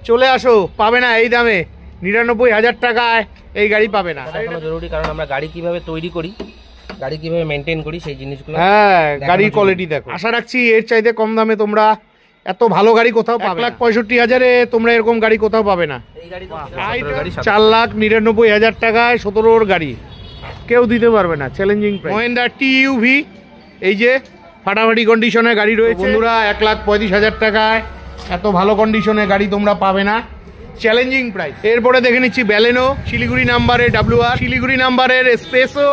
চলে আসো, পাবে না এই দামে। 99,000 টাকায় এই গাড়ি পাবে না। জরুরি, কারণ আমরা গাড়ি কিভাবে তৈরি করি, গাড়ি কিভাবে মেনটেন করি, সেই জিনিসগুলো। হ্যাঁ, গাড়ির কোয়ালিটি দেখো। আশা রাখছি এর চাইতে কম দামে তোমরা এত ভালো গাড়ি কোথাও পাবে। 1,65,000-এ তোমরা এরকম গাড়ি কোথাও পাবে না। 4,99,000 টাকায় 17 গাড়ি কেউ দিতে পারবে না, চ্যালেঞ্জিং প্রাইস। মহিন্দ্রা টিইউভি, এই যে ফাটাফাটি কন্ডিশনে গাড়ি রয়েছে বন্ধুরা। 1,35,000 টাকায় এত ভালো কন্ডিশনে গাড়ি তোমরা পাবে না, চ্যালেঞ্জিং প্রাইস। এরপরে দেখে নিচ্ছি ব্যালেনো, শিলিগুড়ি নাম্বারের WR, শিলিগুড়ি নাম্বারের স্পেসো।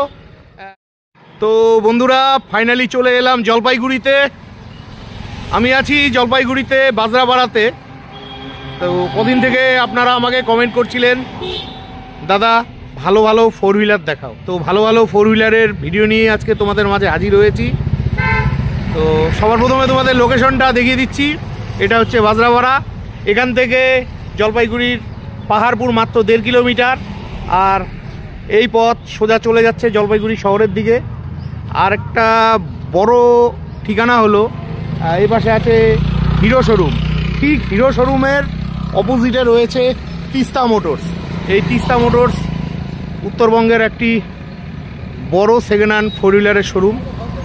তো বন্ধুরা ফাইনালি চলে এলাম জলপাইগুড়িতে। আমি আছি জলপাইগুড়িতে বাজরাপাড়াতে। তো কদিন থেকে আপনারা আমাকে কমেন্ট করছিলেন, দাদা ভালো ভালো 4 হুইলার দেখাও। তো ভালো ভালো 4 হুইলারের ভিডিও নিয়ে আজকে তোমাদের মাঝে হাজির হয়েছি। তো সবার প্রথমে তোমাদের লোকেশনটা দেখিয়ে দিচ্ছি। এটা হচ্ছে বাজরাপাড়া। এখান থেকে জলপাইগুড়ির পাহাড়পুর মাত্র 1.5 কিলোমিটার। আর এই পথ সোজা চলে যাচ্ছে জলপাইগুড়ি শহরের দিকে। আর একটা বড় ঠিকানা হলো এই পাশে আছে হিরো শোরুম। ঠিক হিরো শোরুমের অপোজিটে রয়েছে তিস্তা মোটরস। এই তিস্তা মোটরস উত্তরবঙ্গের একটি বড় সেকেন্ড হ্যান্ড 4 হুইলারের শোরুম।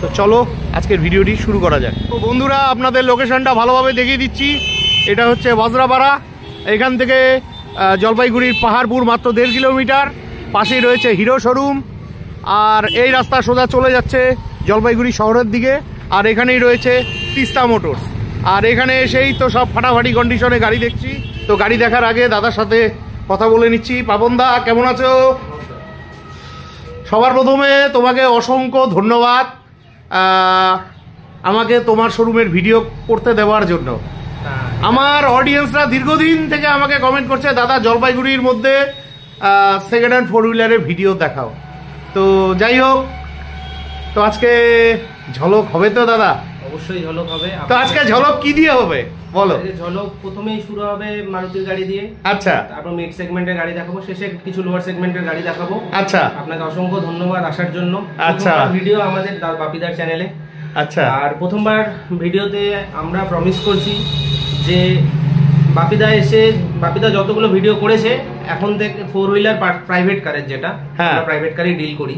তো চলো আজকের ভিডিওটি শুরু করা যাক। তো বন্ধুরা আপনাদের লোকেশনটা ভালোভাবে দেখিয়ে দিচ্ছি। এটা হচ্ছে বাজরাপাড়া। এখান থেকে জলপাইগুড়ির পাহাড়পুর মাত্র 1.5 কিলোমিটার। পাশেই রয়েছে হিরো শোরুম। আর এই রাস্তা সোজা চলে যাচ্ছে জলপাইগুড়ি শহরের দিকে। আর এখানেই রয়েছে তিস্তা মোটরস। আর এখানে এসেই তো সব ফাটাফাটি কন্ডিশনে গাড়ি দেখছি। তো গাড়ি দেখার আগে দাদার সাথে কথা বলে নিচ্ছি। পাপনদা কেমন আছো? সবার প্রথমে তোমাকে অসংখ্য ধন্যবাদ আমাকে তোমার শোরুমের ভিডিও করতে দেওয়ার জন্য। আমার অডিয়েন্সরা দীর্ঘদিন থেকে আমাকে কমেন্ট করছে, দাদা জলপাইগুড়ির মধ্যে সেকেন্ড হ্যান্ড 4 হুইলারের ভিডিও দেখাও। তো যাই হোক, তো আজকে ঝলক হবে তো দাদা? অবশ্যই ঝলক হবে। তো আজকে ঝলক কি দিয়ে হবে বলো? ঝলক প্রথমেই শুরু হবে মারুতির গাড়ি দিয়ে। আচ্ছা, তারপর মিড সেগমেন্টের গাড়ি দেখাবো, শেষে কিছু লোয়ার সেগমেন্টের গাড়ি দেখাবো। আচ্ছা, আপনাকে অসংখ্য ধন্যবাদ আসার জন্য। আচ্ছা, ভিডিও আমাদের বাপিদার চ্যানেলে। আচ্ছা, আর প্রথমবার ভিডিওতে আমরা প্রমিস করছি যে বাপিদা যতগুলো ভিডিও করেছে এখন থেকে 4 হুইলার প্রাইভেট কারের, যেটা আমরা প্রাইভেট কারেই ডিল করি,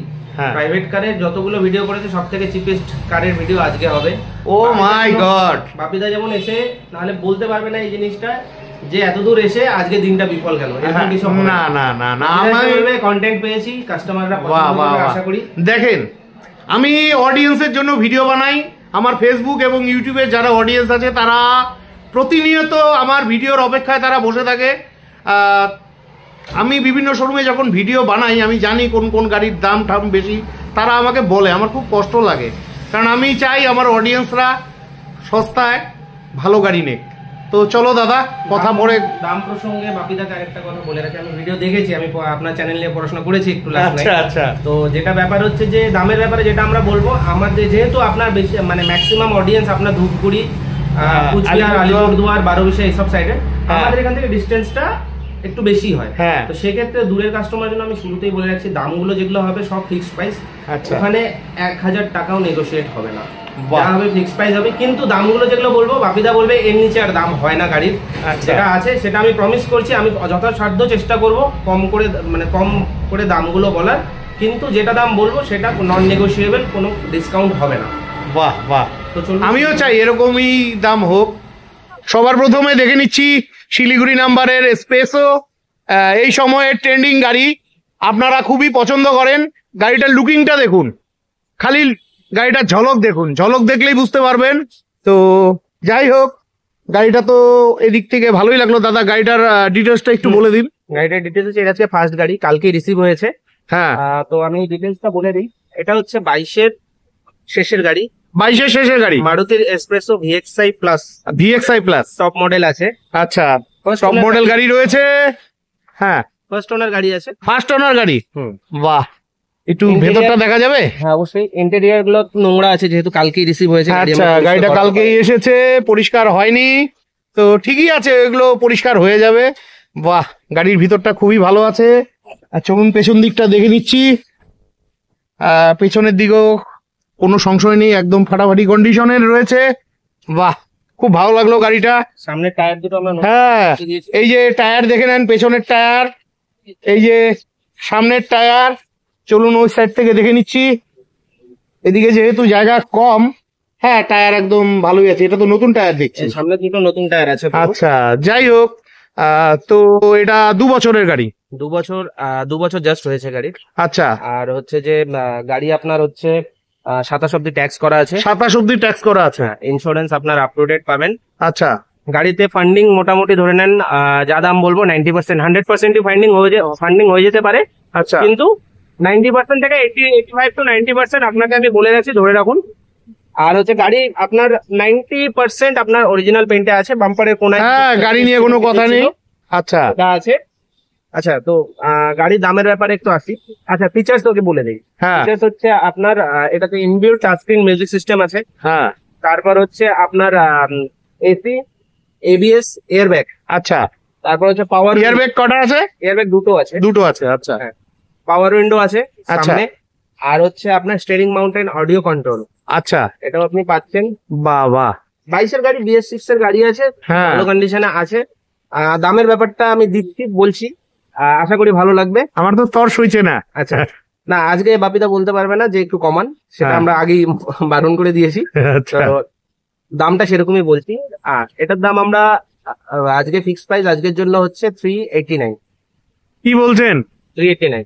প্রাইভেট কারের যতগুলো ভিডিও করেছে সব থেকে চিপেস্ট কারের ভিডিও আজকে হবে। ও মাই গড! বাপিদা যেমন এসে নাহলে বলতে পারবে না এই জিনিসটা যে এতদূর এসে আজকে দিনটা বিফল গেল। না না না না, আমি কন্টেন্ট পেয়েছি, কাস্টমাররা পছন্দ করবে আশা করি। দেখেন, আমি অডিয়েন্সের জন্য ভিডিও বানাই। আমার ফেসবুক এবং ইউটিউবে যারা অডিয়েন্স আছে তারা প্রতিনিয়ত আমার ভিডিওর অপেক্ষায় তারা বসে থাকে। আমি বিভিন্ন শোরুমে যখন ভিডিও বানাই আমি জানি কোন কোন গাড়ির দাম ঠাম বেশি, তারা আমাকে বলে, আমার খুব কষ্ট লাগে। কারণ আমি চাই আমার অডিয়েন্সরা সস্তায় ভালো গাড়ি নেক। তো চলো দাদা, কথা পরে দাম প্রসঙ্গে বাপিদাকে আরেকটা কথা বলে রাখি। আমি ভিডিও দেখেছি, আমি আপনার চ্যানেল নিয়ে পড়াশোনা করেছি একটু। আচ্ছা আচ্ছা। তো যেটা ব্যাপার হচ্ছে যে দামের ব্যাপারে যেটা আমরা বলবো, আমাদের যেহেতু আপনার বেশি মানে ম্যাক্সিমাম অডিয়েন্স আপনার ধূপগুড়ি, কুচবিহার, আলিপুরদুয়ার, বারোবিশা এইসব সাইডে, আমাদের এখান থেকে ডিস্টেন্সটা একটু বেশি হয়। তো সেক্ষেত্রে দূরের কাস্টমার জন্য আমি শুরুতেই বলে রাখছি, দামগুলো যেগুলো হবে সব ফিক্সড প্রাইস। ওখানে 1000 টাকাও নেগোশিয়েট হবে না, যা হবে ফিক্সড প্রাইস হবে। কিন্তু দামগুলো যেগুলো বলবো বাপিদা বলবে এর নিচে আর দাম হয় না গাড়ির। যেটা আছে সেটা আমি প্রমিস করছি, আমি যথাসাধ্য চেষ্টা করব কম করে দামগুলো বলার। কিন্তু যেটা দাম বলবো সেটা নন নেগোশিয়েবল, কোনো ডিসকাউন্ট হবে না। বাহ বাহ, আমিও চাই এরকমই দাম হোক। সবার প্রথমে দেখে নিচ্ছি শিলিগুড়ি নাম্বারের স্পেসো। এই সময়ের ট্রেন্ডিং গাড়ি, আপনারা খুবই পছন্দ করেন। গাড়িটার লুকিংটা দেখুন, খালি গাড়িটার ঝলক দেখুন, ঝলক দেখলেই বুঝতে পারবেন। তো যাই হোক, গাড়িটা তো এদিক থেকে ভালোই লাগলো। দাদা গাড়িটার ডিটেলসটা একটু বলে দিন। গাড়িটার ডিটেলস হচ্ছে, এটা হচ্ছে ফার্স্ট গাড়ি, কালকেই রিসিভ হয়েছে। হ্যাঁ, তো আমি ডিটেলসটা বলে দিই। এটা হচ্ছে 22-এর শেষের গাড়ি, 22-এর শেষের গাড়ি, মারুতির Spresso VXI plus top model আছে। আচ্ছা, টপ মডেল গাড়ি রয়েছে। হ্যাঁ, ফার্স্ট ওনার গাড়ি আছে। ফার্স্ট ওনার গাড়ি, বাহ। একটু ভেতরটা দেখা যাবে? হ্যাঁ অবশ্যই। ইন্টেরিয়র গুলো নোংরা আছে, যেহেতু কালকেই রিসিভ হয়েছে। আচ্ছা, গাড়িটা কালকেই এসেছে, পরিষ্কার হয়নি। তো ঠিকই আছে, এগুলো পরিষ্কার হয়ে যাবে। বাহ, গাড়ির ভিতরটা খুবই ভালো আছে। চলুন পেছন দিকটা দেখে নিচ্ছি। পেছনের দিকেও কোনো সংশয় নেই, একদম ফাটাফাটি কন্ডিশনের রয়েছে। বাহ, খুব ভালো লাগলো গাড়িটা। সামনের টায়ার দুটো আমরা হ্যাঁ, এই যে টায়ার দেখে নেন, পেছনের টায়ার, এই যে সামনের টায়ার। চলুন ওই সাইড থেকে দেখে নিচ্ছি। এদিকে যেহেতু জায়গা কম, হ্যাঁ টায়ার একদম ভালোই আছে। এটা তো নতুন টায়ার দেখছি। সামনে দুটো নতুন টায়ার আছে। আচ্ছা, যাই হোক, তো এটা 2 বছরের গাড়ি। 2 বছর জাস্ট হয়েছে গাড়ির। আচ্ছা, আর হচ্ছে যে গাড়ি আপনার হচ্ছে 27 অব্দি ট্যাক্স করা আছে। 27 অব্দি ট্যাক্স করা আছে। ইন্স্যুরেন্স আপনার আপ টু ডেট পাবেন। আচ্ছা, গাড়িতে ফান্ডিং মোটামুটি ধরে নেন, যা দাম বলবো 90%, 100% ফান্ডিং হয়ে যেতে পারে। আচ্ছা, কিন্তু 90% থেকে 85 to 90% আপনাকে আমি বলে রাখছি, ধরে রাখুন। আর হচ্ছে গাড়ি আপনার 90% আপনার অরিজিনাল পেন্টে আছে, বাম্পারের কোনায়। হ্যাঁ, গাড়ি নিয়ে কোনো কথা নেই। আচ্ছা, এটা আছে। আচ্ছা, তো গাড়ির দামের ব্যাপারে একটু আসি। আচ্ছা, ফিচার্স তোকে বলে দিই। হ্যাঁ, ফিচার্স হচ্ছে আপনার এটাতে ইনবিল্ট টাচস্ক্রিন মিউজিক সিস্টেম আছে। হ্যাঁ, তারপর হচ্ছে আপনার এসি, এবিএস, এয়ারব্যাগ। আচ্ছা, তারপর হচ্ছে পাওয়ার এয়ারব্যাগ কটা আছে? এয়ারব্যাগ দুটো আছে। দুটো আছে। আচ্ছা, হ্যাঁ, পাওয়ার উইন্ডো আছে আচ্ছা। সামনে। আর হচ্ছে আপনার স্টিয়ারিং মাউন্টেন অডিও কন্ট্রোল, আচ্ছা, এটাও আপনি পাচ্ছেন। বাহ বাহ। 22 এর গাড়ি, BS6 এর গাড়ি আছে, হ্যাঁ, ভালো কন্ডিশনে আছে। দামের ব্যাপারটা আমি বলছি, আশা করি ভালো লাগবে। আমার তো তর সইছে না। আচ্ছা, না আজকে বাপিদা বলতে পারবে না যে একটু কমান, সেটা হ্যাঁ। আমরা আগেই বারণ করে দিয়েছি। আচ্ছা, তো দামটা সেরকমই বলছি। এটার দাম আমরা আজকে ফিক্স প্রাইস আজকের জন্য হচ্ছে 389। কি বলছেন? 389,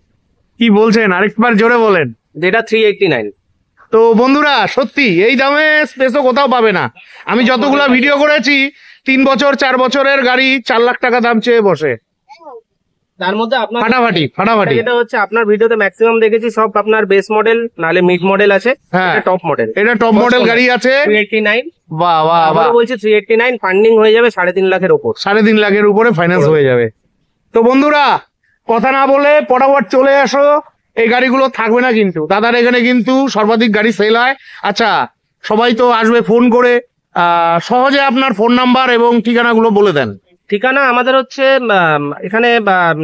কি বলছেন? আরেকবার জোরে বলেন। যেটা 389। তো বন্ধুরা, সত্যি এই দামে স্পেসও কোথাও পাবে না। আমি যতগুলা ভিডিও করেছি, 3 বছর 4 বছরের গাড়ি 4 লাখ টাকা দাম চেয়ে বসে। তার মধ্যে আপনার ফাটাফাটি ফাটাফাটি। যেটা হচ্ছে আপনার ভিডিওতে ম্যাক্সিমাম দেখেছি সব আপনার বেস মডেল, নালে মিড মডেল আছে। হ্যাঁ, টপ মডেল। এটা টপ মডেল গাড়ি আছে। 389। বাহ বাহ বাহ। আবারও বলছি 389, ফান্ডিং হয়ে যাবে 3.5 লাখের ওপর। 3.5 লাখের উপরে ফাইন্যান্স হয়ে যাবে। তো বন্ধুরা, কথা না বলে ফটাফট চলে আসো। এই গাড়িগুলো থাকবে না কিন্তু, দাদার এখানে কিন্তু সর্বাধিক গাড়ি সেল হয়। আচ্ছা, সবাই তো আসবে ফোন করে, সহজে আপনার ফোন নাম্বার এবং ঠিকানাগুলো বলে দেন। ঠিকানা আমাদের হচ্ছে এখানে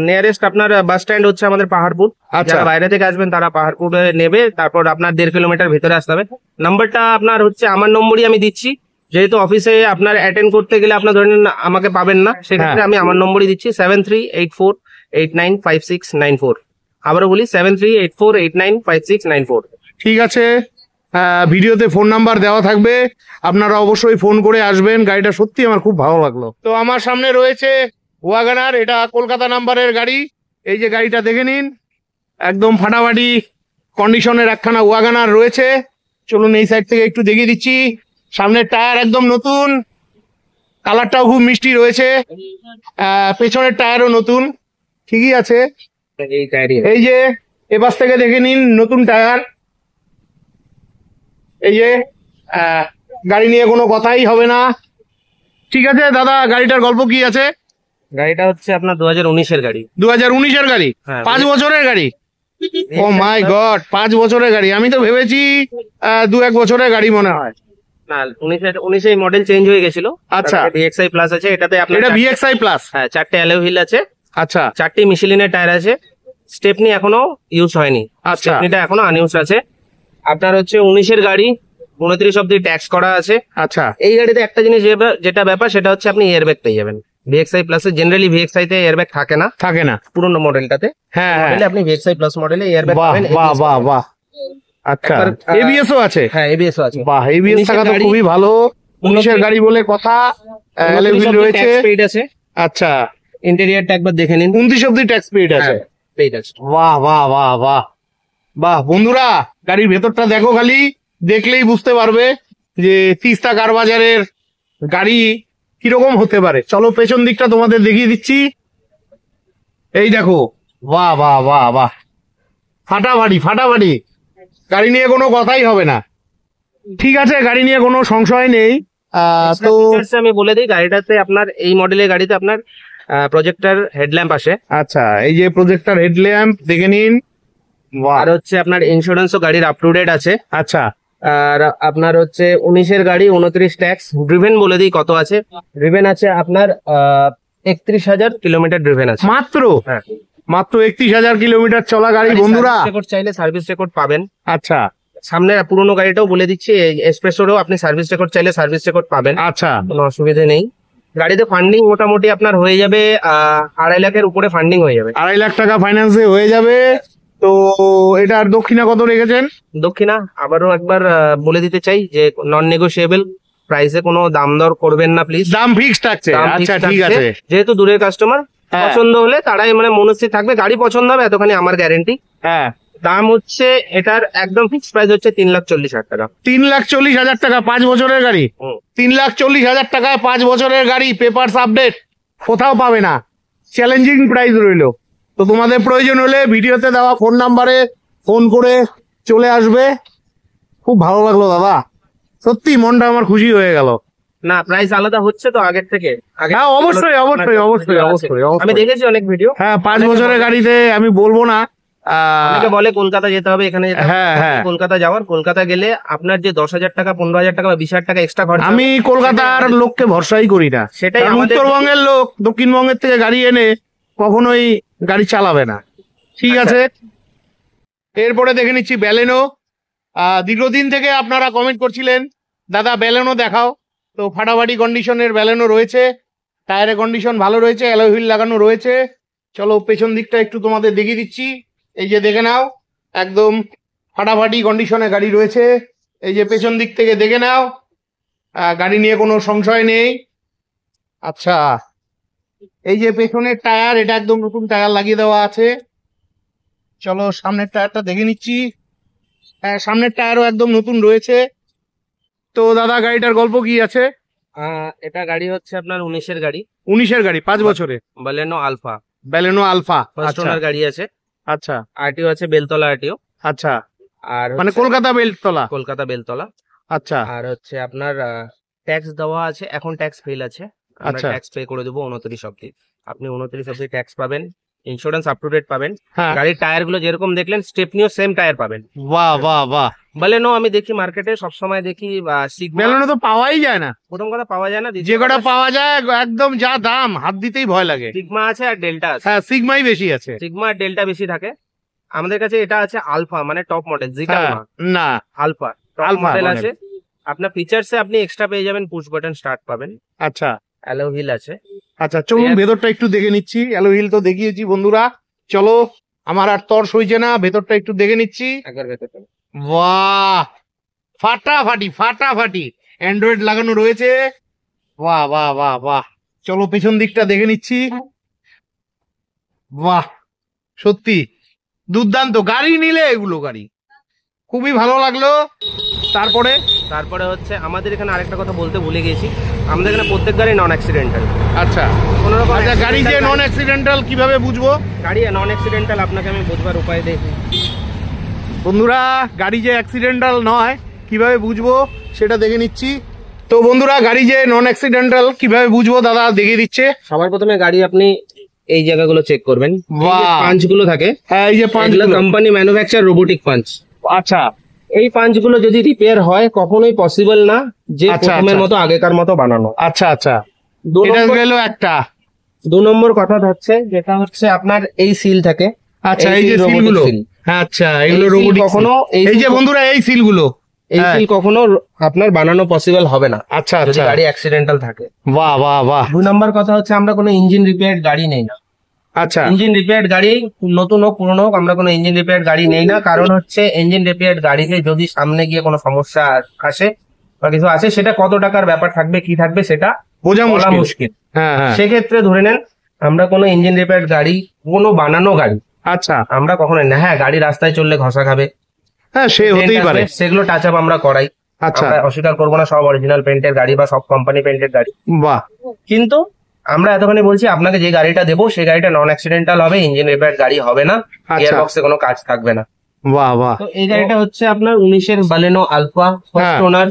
নিয়ারেস্ট আপনার বাস স্ট্যান্ড হচ্ছে আমাদের পাহাড়পুর। আচ্ছা, যারা বাইরে থেকে আসবেন তারা পাহাড়পুরে নেবে, তারপর আপনার 1.5 কিলোমিটার ভেতরে আসতে হবে। নাম্বারটা আপনার হচ্ছে আমার নম্বরই আমি দিচ্ছি, যেহেতু অফিসে আপনার অ্যাটেন্ড করতে গেলে আপনার ধরে নিন আমাকে পাবেন না, সেক্ষেত্রে আমি আমার নম্বরই দিচ্ছি 7384895694। আবারও বলি 7384895694। ঠিক আছে। ভিডিওতে ফোন নাম্বার দেওয়া থাকবে, আপনারা অবশ্যই ফোন করে আসবেন। গাড়িটা সত্যি আমার খুব ভালো লাগলো। তো আমার সামনে রয়েছে ওয়াগনার, এটা কলকাতা নাম্বারের গাড়ি। এই যে গাড়িটা দেখে নিন, একদম ফাটাফাটি কন্ডিশনের একখানা ওয়াগনার রয়েছে। চলুন এই সাইড থেকে একটু দেখিয়ে দিচ্ছি। সামনের টায়ার একদম নতুন, কালারটাও খুব মিষ্টি রয়েছে। পেছনের টায়ারও নতুন, ঠিকই আছে। এই টায়ারই। এই যে এপাশ থেকে দেখে নিন, নতুন টায়ার। এই যে গাড়ি নিয়ে কোনো কথাই হবে না। ঠিক আছে দাদা, গাড়িটার গল্প কি আছে? গাড়িটা হচ্ছে আপনার 2019 এর গাড়ি। 2019-এর গাড়ি, হ্যাঁ। 5 বছরের গাড়ি। ও মাই গড, 5 বছরের গাড়ি! আমি তো ভেবেছি 2-1 বছরের গাড়ি মনে হয়। না, 19 মডেল চেঞ্জ হয়ে গেছিল। আচ্ছা, VXI প্লাস আছে এটাতে আপনার। এটা VXI প্লাস। হ্যাঁ, 4টে অ্যালয় হুইল আছে। আচ্ছা, 4টি মিশেলিনের টায়ার আছে। স্টেপনি এখনো ইউজ হয়নি, আচ্ছা, স্টেপনিটা এখনো আনইউজ আছে। আপনার হচ্ছে 19-এর গাড়ি, 29 অব্দি ট্যাক্স করা আছে। আচ্ছা। এই গাড়িতে একটা জিনিস যেটা ব্যাপার, সেটা হচ্ছে আপনি এয়ারব্যাগ পেয়ে যাবেন। VXI প্লাসে জেনারেলি VXI তে এয়ারব্যাগ থাকে না, থাকে না পুরোনো মডেলটাতে। হ্যাঁ হ্যাঁ, মডেলে আপনি VXI প্লাস মডেলে এয়ারব্যাগ বাহ পাবেন। বাহ বাহ বাহ। আচ্ছা, ABS ও আছে? হ্যাঁ, ABS ও আছে। বাহ, ABS থাকা তো খুবই ভালো। 19-এর গাড়ি বলে কথা। অ্যালয় হুইল রয়েছে। পেইড আছে। আচ্ছা, ইন্টেরিয়রটা একবার দেখে নিন। 29 অব্দি ট্যাক্স পেইড আছে। পেইড আছে। বাহ বাহ বাহ বাহ বাহ। বন্ধুরা, গাড়ির ভেতরটা দেখো, খালি দেখলেই বুঝতে পারবে যে তিস্তা কার বাজারের গাড়ি কিরকম হতে পারে। চলো পেছন দিকটা তোমাদের দেখিয়ে দিচ্ছি। এই দেখো, বাহ বাহ বাহ বাহ, ফাটাফাটি ফাটাফাটি। গাড়ি নিয়ে কোনো কথাই হবে না। ঠিক আছে, গাড়ি নিয়ে কোনো সংশয় নেই। তো Features আমি বলে দিই, গাড়িটাতে আপনার এই মডেলের গাড়িতে আপনার প্রজেক্টর হেডল্যাম্প আসে। আচ্ছা, এই যে প্রজেক্টর হেডল্যাম্প দেখে নিন। বাহ। আর হচ্ছে আপনার ইন্স্যুরেন্সও গাড়ির আপ টু ডেট আছে। আচ্ছা, আর আপনার হচ্ছে 19-এর গাড়ি, 29 ট্যাক্স। ড্রিভেন বলে দিই কত আছে। ড্রিভেন আছে আপনার 31,000 কিলোমিটার ড্রিভেন আছে মাত্র হ্যাঁ। মাত্র 31,000 কিলোমিটার চলা গাড়ি বন্ধুরা। রেকর্ড চাইলে সার্ভিস রেকর্ড পাবেন। আচ্ছা, সামনে পুরোনো গাড়িটাও বলে দিচ্ছি, এক্সপ্রেসোরও আপনি সার্ভিস রেকর্ড চাইলে সার্ভিস রেকর্ড পাবেন, আচ্ছা কোনো অসুবিধা নেই। গাড়িতে ফান্ডিং মোটামুটি আপনার হয়ে যাবে 2.5 লাখের উপরে ফান্ডিং হয়ে যাবে। 2.5 লাখ টাকা ফাইন্যান্সে হয়ে যাবে। তো এটার দক্ষিণা কত রেখেছেন? দক্ষিণা আবারও একবার বলে দিতে চাই যে নন নেগোশিয়েবল, প্রাইসে কোনো দাম দর করবেন না প্লিজ, দাম ফিক্সড থাকছে। দাম আচ্ছা fixed ঠিক থাকছে। আছে। যেহেতু দূরের কাস্টমার, হ্যাঁ। পছন্দ হলে তারাই মানে মনস্থির থাকবে, গাড়ি পছন্দ হবে এতখানি আমার গ্যারেন্টি। হ্যাঁ, দাম হচ্ছে এটার একদম ফিক্সড প্রাইস হচ্ছে 3,40,000 টাকা। 3,40,000 টাকা 5 বছরের গাড়ি। 3,40,000 টাকায় 5 বছরের গাড়ি, পেপারস আপডেট, কোথাও পাবে না। চ্যালেঞ্জিং প্রাইস রইলো। তো তোমাদের প্রয়োজন হলে ভিডিওতে দেওয়া ফোন নাম্বারে ফোন করে চলে আসবে। খুব ভালো লাগলো দাদা, সত্যি মনটা আমার খুশি হয়ে গেল। না, প্রাইস আলাদা হচ্ছে তো আগের থেকে। হ্যাঁ অবশ্যই অবশ্যই অবশ্যই অবশ্যই আমি অবশ্যই। দেখেছি অনেক ভিডিও। হ্যাঁ 5 বছরের গাড়িতে আমি বলবো না। অনেকে বলে কলকাতা যেতে হবে, এখানে যেতে হবে। হ্যাঁ হ্যাঁ, কলকাতা যাওয়ার, কলকাতা গেলে আপনার যে 10,000 টাকা, 15,000 টাকা বা 20,000 টাকা এক্সট্রা খরচ, আমি কলকাতার লোককে ভরসাই করি না। সেটাই কারণ আমাদের- উত্তরবঙ্গের লোক দক্ষিণবঙ্গের থেকে গাড়ি এনে কখনোই গাড়ি চালাবে না। ঠিক আচ্ছা। আছে, এরপরে দেখে নিচ্ছি ব্যালেনো। দীর্ঘদিন থেকে আপনারা কমেন্ট করছিলেন দাদা ব্যালেনো দেখাও। তো ফাটাফাটি কন্ডিশনের ব্যালেনো রয়েছে, টায়ারের কন্ডিশন ভালো রয়েছে, অ্যালয় হুইল লাগানো রয়েছে। চলো পেছন দিকটা একটু তোমাদের দেখিয়ে দিচ্ছি। এই যে দেখে নাও, একদম ফাটাফাটি কন্ডিশনে গাড়ি রয়েছে। এই যে পেছন দিক থেকে দেখে নাও, গাড়ি নিয়ে কোনো সংশয় নেই। আচ্ছা, এই যে পেছনের টায়ার, এটা একদম নতুন টায়ার লাগিয়ে দেওয়া আছে। চলো সামনের টায়ারটা দেখে নিচ্ছি। হ্যাঁ সামনের টায়ারও একদম নতুন রয়েছে। তো দাদা গাড়িটার গল্প কি আছে? এটা গাড়ি হচ্ছে আপনার 19-এর গাড়ি, 19-এর গাড়ি, 5 বছরে Baleno alpha, Baleno alpha. First আচ্ছা ওনার গাড়ি আছে। আচ্ছা আরটিও আছে বেলতলা আরটিও, আচ্ছা, আর মানে হচ্ছে কলকাতা বেলতলা। কলকাতা বেলতলা। আচ্ছা আর হচ্ছে আপনার ট্যাক্স দেওয়া আছে, এখন ট্যাক্স ফেল আছে, আমরা আচ্ছা। ট্যাক্স পে করে দেবো 29 অব্দি। আপনি 29 অব্দি ট্যাক্স পাবেন, ইন্স্যুরেন্স আপ টু ডেট পাবেন। হ্যাঁ, গাড়ির টায়ার গুলো যেরকম দেখলেন স্টেপনিও সেম টায়ার পাবেন। বাহ বাহ বাহ। বলেনো আমি দেখি মার্কেটে সবসময় দেখি সিগমা, ব্যালেনো তো পাওয়াই যায় না। প্রথম কথা পাওয়া যায় না, যে কটা পাওয়া যায় একদম যা দাম, হাত দিতেই ভয় লাগে। সিগমা আছে আর ডেল্টা আছে। হ্যাঁ সিগমাই বেশি আছে। সিগমা আর ডেল্টা বেশি থাকে। আমাদের কাছে এটা আছে আলফা, মানে টপ মডেল, যেটা হ্যাঁ, না alpha top Alpha model model। আছে। আপনার ফিচার্সে আপনি এক্সট্রা পেয়ে যাবেন পুশ বাটন স্টার্ট পাবেন, আচ্ছা অ্যালো হুইল আছে। আচ্ছা, চলুন ভেতরটা একটু দেখে নিচ্ছি। অ্যালো হুইল তো দেখিয়েছি বন্ধুরা, চলো আমার আর তর সইছে না, ভেতরটা একটু দেখে নিচ্ছি। একবার ভেতরটা বাহ, ফাটাফাটি ফাটাফাটি অ্যান্ড্রয়েড লাগানো রয়েছে। বাহ বাহ বাহ বাহ। চলো পেছন দিকটা দেখে নিচ্ছি। বাহ, সত্যি দুর্দান্ত গাড়ি। নিলে এগুলো গাড়ি খুবই ভালো লাগলো। তারপরে হচ্ছে আমাদের এখানে আরেকটা কথা বলতে ভুলে গেছি, আমাদের এখানে প্রত্যেক গাড়ি নন অ্যাক্সিডেন্টাল। আচ্ছা কোনো রকম আচ্ছা, গাড়ি যে নন অ্যাক্সিডেন্টাল কিভাবে বুঝবো? গাড়ি নন অ্যাক্সিডেন্টাল আপনাকে আমি বুঝবার উপায় দেখি। বন্ধুরা গাড়ি যে অ্যাক্সিডেন্টাল নয় কিভাবে বুঝবো সেটা দেখে নিচ্ছি। তো বন্ধুরা গাড়ি যে নন অ্যাক্সিডেন্টাল কিভাবে বুঝবো দাদা দেখিয়ে দিচ্ছে। সবার প্রথমে গাড়ি আপনি এই জায়গাগুলো চেক করবেন, বাহ। পাঞ্চ গুলো থাকে, হ্যাঁ এই যে পাঁচ কোম্পানি ম্যানুফ্যাকচার রোবোটিক পাঞ্চ। আচ্ছা এই পাঞ্চ গুলো যদি রিপেয়ার হয় কখনোই পসিবল না যে আচ্ছা, প্রথমের আচ্ছা। মতো আগেকার মতো বানানো। আচ্ছা আচ্ছা, দু এটা নম্বর- গেল একটা। 2 নম্বর কথা হচ্ছে যেটা হচ্ছে আপনার এই সিল থাকে। আচ্ছা এই যে robotic সিলগুলো, seal। হ্যাঁ আচ্ছা এগুলো এই seal রোবোটিক কখনো এই যে seal- বন্ধুরা এই সিলগুলো। এই হ্যাঁ। সিল কখনো আপনার বানানো পসিবল হবে না আচ্ছা যদি আচ্ছা, গাড়ি অ্যাক্সিডেন্টাল থাকে। বাহ বাহ বাহ। 2 নম্বর কথা হচ্ছে আমরা কোনো ইঞ্জিন রিপেয়ার গাড়ি নেই না। আচ্ছা ইঞ্জিন রিপেয়ার গাড়ি নতুন হোক পুরনো হোক, আমরা কোনো ইঞ্জিন রিপেয়ার গাড়ি নেই না। কারণ হচ্ছে ইঞ্জিন রিপেয়ার গাড়িতে যদি সামনে গিয়ে কোনো সমস্যা আসে বা কিছু আসে, সেটা কত টাকার ব্যাপার থাকবে কি থাকবে সেটা বোঝা বলা মুশকিল। মুশকিল। হ্যাঁ হ্যাঁ, সেক্ষেত্রে ধরে নেন আমরা কোনো ইঞ্জিন রিপেয়ার গাড়ি, কোনো বানানো গাড়ি আচ্ছা আমরা কখনো না। হ্যাঁ গাড়ি রাস্তায় চললে ঘষা খাবে, হ্যাঁ সে হতেই paint পারে। আসবে, সেগুলো টাচ আপ আমরা করাই। আচ্ছা আমরা অস্বীকার করবো না, সব অরিজিনাল পেন্টের গাড়ি বা সব কোম্পানি পেন্টের গাড়ি। বাহ, কিন্তু আমরা এতখানি বলছি আপনাকে যে গাড়িটা দেবো সেই গাড়িটা নন অ্যাক্সিডেন্টাল হবে, ইঞ্জিন রিপেয়ার গাড়ি হবে না, আচ্ছা। গিয়ার বক্সে কোনো কাজ থাকবে না। বাহ বাহ। তো এই গাড়িটা হচ্ছে আপনার 19-এর বালেনো আলফা, ফার্স্ট হ্যাঁ। ওনার,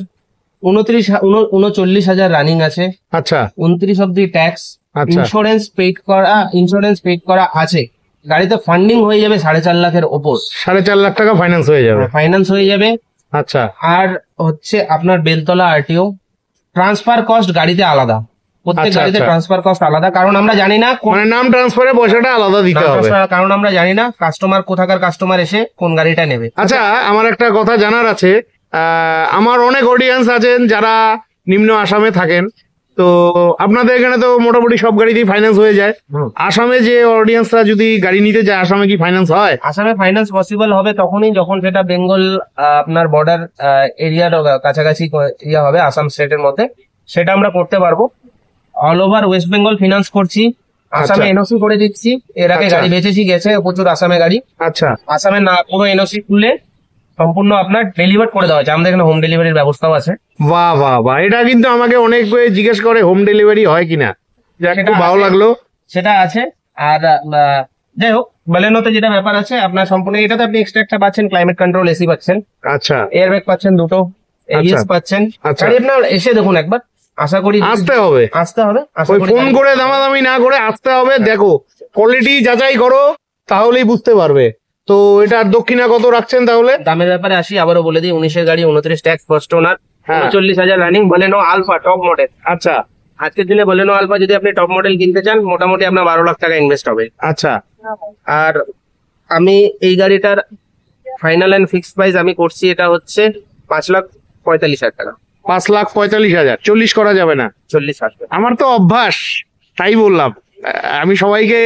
39,000 রানিং আছে, আচ্ছা 29 অব্দি ট্যাক্স, আচ্ছা ইন্স্যুরেন্স পেড করা আছে। গাড়িতে ফান্ডিং হয়ে যাবে 4.5 লাখের ওপর, 4.5 লাখ টাকা ফাইন্যান্স হয়ে যাবে। ফাইন্যান্স হয়ে যাবে। আচ্ছা আর হচ্ছে আপনার বেলতলা আরটিও, ট্রান্সফার কস্ট গাড়িতে আলাদা, প্রত্যেক আচ্ছা, গাড়িতে আচ্ছা। ট্রান্সফার কস্ট আলাদা, কারণ আমরা জানি না মানে নাম ট্রান্সফারের পয়সাটা আলাদা দিতে হবে। কারণ আমরা জানি না কাস্টমার কোথাকার কাস্টমার এসে কোন গাড়িটা নেবে। আচ্ছা, আমার একটা কথা জানার আছে। আমার অনেক অডিয়েন্স আছেন যারা নিম্ন আসামে থাকেন, তো আপনাদের এখানে তো মোটামুটি সব গাড়িতেই ফাইন্যান্স হয়ে যায়। আসামে যে অডিয়েন্সরা যদি গাড়ি নিতে যায়, আসামে কি ফাইন্যান্স হয়? আসামে ফাইন্যান্স পসিবল হবে তখনই যখন সেটা বেঙ্গল আপনার বর্ডার এরিয়ার কাছাকাছি ইয়ে হবে, আসাম স্টেটের মধ্যে, সেটা আমরা করতে পারবো। All over West Bengal finance করছি, আসামে আচ্ছা। এনওসি করে দিচ্ছি। এর আগে আচ্ছা। গাড়ি বেচেছি, গেছে প্রচুর আসামে গাড়ি। আচ্ছা, আসামে না পুরো এনওসি খুলে সম্পূর্ণ আপনার ডেলিভার করে দেওয়া হচ্ছে। আমাদের এখানে হোম ডেলিভারির ব্যবস্থাও আছে। বাহ বাহ বাহ, এটা কিন্তু আমাকে অনেক জিজ্ঞেস করে হোম ডেলিভারি হয় কিনা। যাক, খুব ভালো লাগলো। সেটা আছে। আর যাই হোক, বালেনোতে যেটা ব্যাপার আছে, আপনার সম্পূর্ণ এটাতে আপনি এক্সট্রা একটা পাচ্ছেন, ক্লাইমেট কন্ট্রোল এসি পাচ্ছেন, আচ্ছা, এয়ার ব্যাগ পাচ্ছেন দুটো, এবিএস পাচ্ছেন। আচ্ছা। গাড়ি আপনার এসে দেখুন একবার, আশা করি আসতে হবে, আসতে হবে। আশা ওই করি ফোন করে দামাদামি না করে আসতে হবে। দেখো, কোয়ালিটি যাচাই করো, তাহলেই বুঝতে পারবে। তো এটার দক্ষিণা কত রাখছেন তাহলে? দামের ব্যাপারে আসি, আবারও বলে দিই, 19-এর গাড়ি, 29 ট্যাক্স, ফার্স্ট ওনার, হ্যাঁ। 39,000 running, Baleno alpha top model. আচ্ছা, আজকের দিনে বলেনো আলফা যদি আপনি টপ মডেল কিনতে চান, মোটামুটি আপনার 12 লাখ টাকা ইনভেস্ট হবে। আচ্ছা, আর আমি এই গাড়িটার ফাইনাল এন্ড ফিক্সড প্রাইস আমি করছি, এটা হচ্ছে 5,45,000 টাকা। 5,45,000, 40 করা যাবে না? 40 আসবে। আমার তো অভ্যাস, তাই বললাম। আমি সবাইকে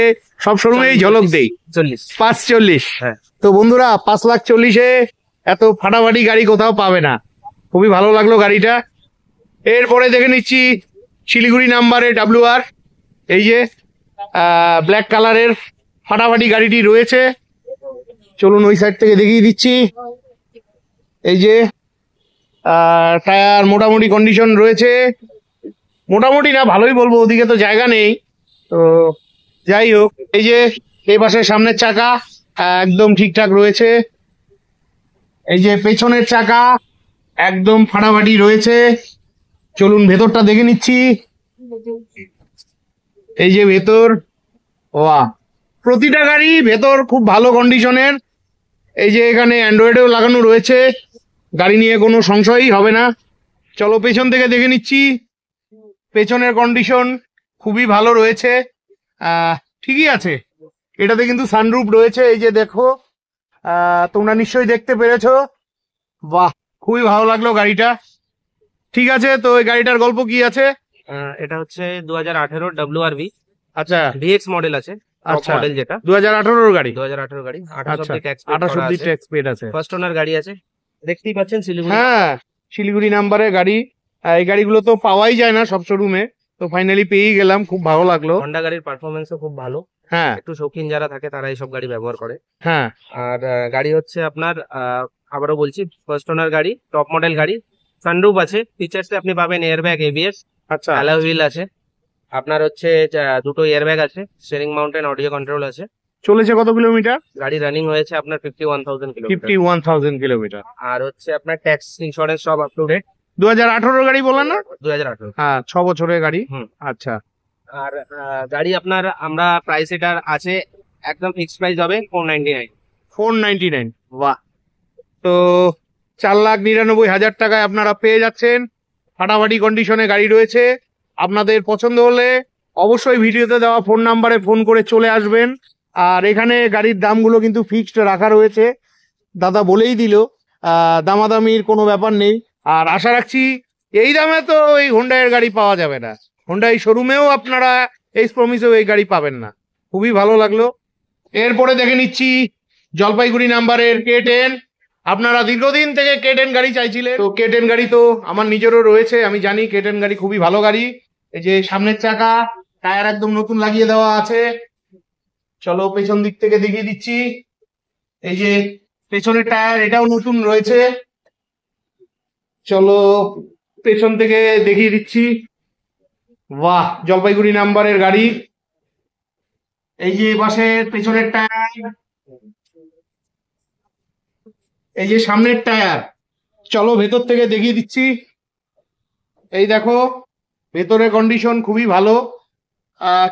সব শোরুমেই ঝলক দেই। 40। 5,40। হ্যাঁ। তো বন্ধুরা, 5,40,000-এ এত ফাটাফাটি গাড়ি কোথাও পাবে না। খুবই ভালো লাগলো গাড়িটা। এরপরে দেখে নিচ্ছি শিলিগুড়ি নাম্বারে WR, এই যে ব্ল্যাক কালারের ফাটাফাটি গাড়িটি রয়েছে। চলুন ওই সাইড থেকে দেখিয়ে দিচ্ছি। এই যে টায়ার মোটামুটি কন্ডিশন রয়েছে, মোটামুটি না ভালোই বলবো, ওদিকে তো জায়গা নেই। তো যাই হোক, এই যে এই পাশে সামনের চাকা একদম ঠিকঠাক রয়েছে। এই যে পেছনের চাকা একদম ফাটাফাটি রয়েছে। চলুন ভেতরটা দেখে নিচ্ছি। এই যে ভেতর, বাহ, প্রতিটা গাড়ি ভেতর খুব ভালো কন্ডিশনের। এই যে এখানে অ্যান্ড্রয়েডও লাগানো রয়েছে, গাড়ি নিয়ে কোনো সংশয়ই হবে না। চলো পেছন থেকে দেখে নিচ্ছি। পেছনের কন্ডিশন খুবই ভালো রয়েছে, ঠিকই আছে। এটাতে কিন্তু সানরুফ রয়েছে, এই যে দেখো, তোমরা নিশ্চয়ই দেখতে পেরেছো। বাহ, খুবই ভালো লাগলো গাড়িটা। ঠিক আছে, তো এই গাড়িটার গল্প কি আছে? এটা হচ্ছে 2018 WRV। আচ্ছা, ভিএক্স মডেল আছে, আচ্ছা, মডেল যেটা 2018-র গাড়ি। 2018 গাড়ি, 28 আচ্ছা, অব্দি ট্যাক্স 28 অব্দি ট্যাক্স পেড আছে। ফার্স্ট ওনার গাড়ি আছে, দেখতেই পাচ্ছেন শিলিগুড়ি। হ্যাঁ, শিলিগুড়ি নাম্বারের গাড়ি। এই গাড়িগুলো তো পাওয়াই যায় না সব শোরুমে, তো ফাইনালি পেয়েই গেলাম, খুব ভালো লাগলো। হন্ডা গাড়ির পারফরমেন্সও খুব ভালো। হ্যাঁ, একটু শৌখিন যারা থাকে তারা এইসব গাড়ি ব্যবহার করে। হ্যাঁ, আর গাড়ি হচ্ছে আপনার আবারও বলছি, ফার্স্ট ওনার গাড়ি, টপ মডেল গাড়ি, সানরুফ আছে, ফিচার্সে আপনি পাবেন এয়ার ব্যাগ, এবিএস, আচ্ছা, অ্যালয় হুইল আছে, আপনার হচ্ছে দুটো এয়ার ব্যাগ আছে, স্টিয়ারিং মাউন্টেন অডিও কন্ট্রোল আছে। চলেছে কত কিলোমিটার? গাড়ি রানিং হয়েছে আপনার 51,000 কিলোমিটার। 51,000 কিলোমিটার। আর হচ্ছে আপনার ট্যাক্স, ইন্স্যুরেন্স সব আপ টু ডেট। 2018-র গাড়ি বললেন না? 2018। হ্যাঁ, 6 বছরের গাড়ি। হুম। আচ্ছা, আর গাড়ি আপনার আমরা প্রাইস এটার আছে, একদম ফিক্সড প্রাইস হবে 499। 499। বাহ, তো 4,99,000 টাকায় আপনারা পেয়ে যাচ্ছেন। ফাটাফাটি কন্ডিশনে গাড়ি রয়েছে। আপনাদের পছন্দ হলে অবশ্যই ভিডিওতে দেওয়া ফোন নাম্বারে ফোন করে চলে আসবেন। আর এখানে গাড়ির দামগুলো কিন্তু ফিক্সড রাখা রয়েছে, দাদা বলেই দিল, দামাদামির কোনো ব্যাপার নেই। আর আশা রাখছি এই দামে তো এই হোন্ডাইয়ের গাড়ি পাওয়া যাবে না। হোন্ডাই শোরুমেও আপনারা এই প্রমিসেও এই গাড়ি পাবেন না। খুবই ভালো লাগলো। এরপরে দেখে নিচ্ছি জলপাইগুড়ি নাম্বারের K10। আপনারা দীর্ঘদিন থেকে K10 গাড়ি চাইছিলেন, তো K10 গাড়ি তো আমার নিজেরও রয়েছে, আমি জানি K10 গাড়ি খুবই ভালো গাড়ি। এই যে সামনের চাকা, টায়ার একদম নতুন লাগিয়ে দেওয়া আছে। চলো পেছন দিক থেকে দেখিয়ে দিচ্ছি। এই যে পেছনের টায়ার, এটাও নতুন রয়েছে। চলো পেছন থেকে দেখিয়ে দিচ্ছি। বাহ, জলপাইগুড়ি নাম্বারের গাড়ি। এই যে পাশে পেছনের টায়ার, এই যে সামনের টায়ার। চলো ভেতর থেকে দেখিয়ে দিচ্ছি। এই দেখো, ভেতরের কন্ডিশন খুবই ভালো।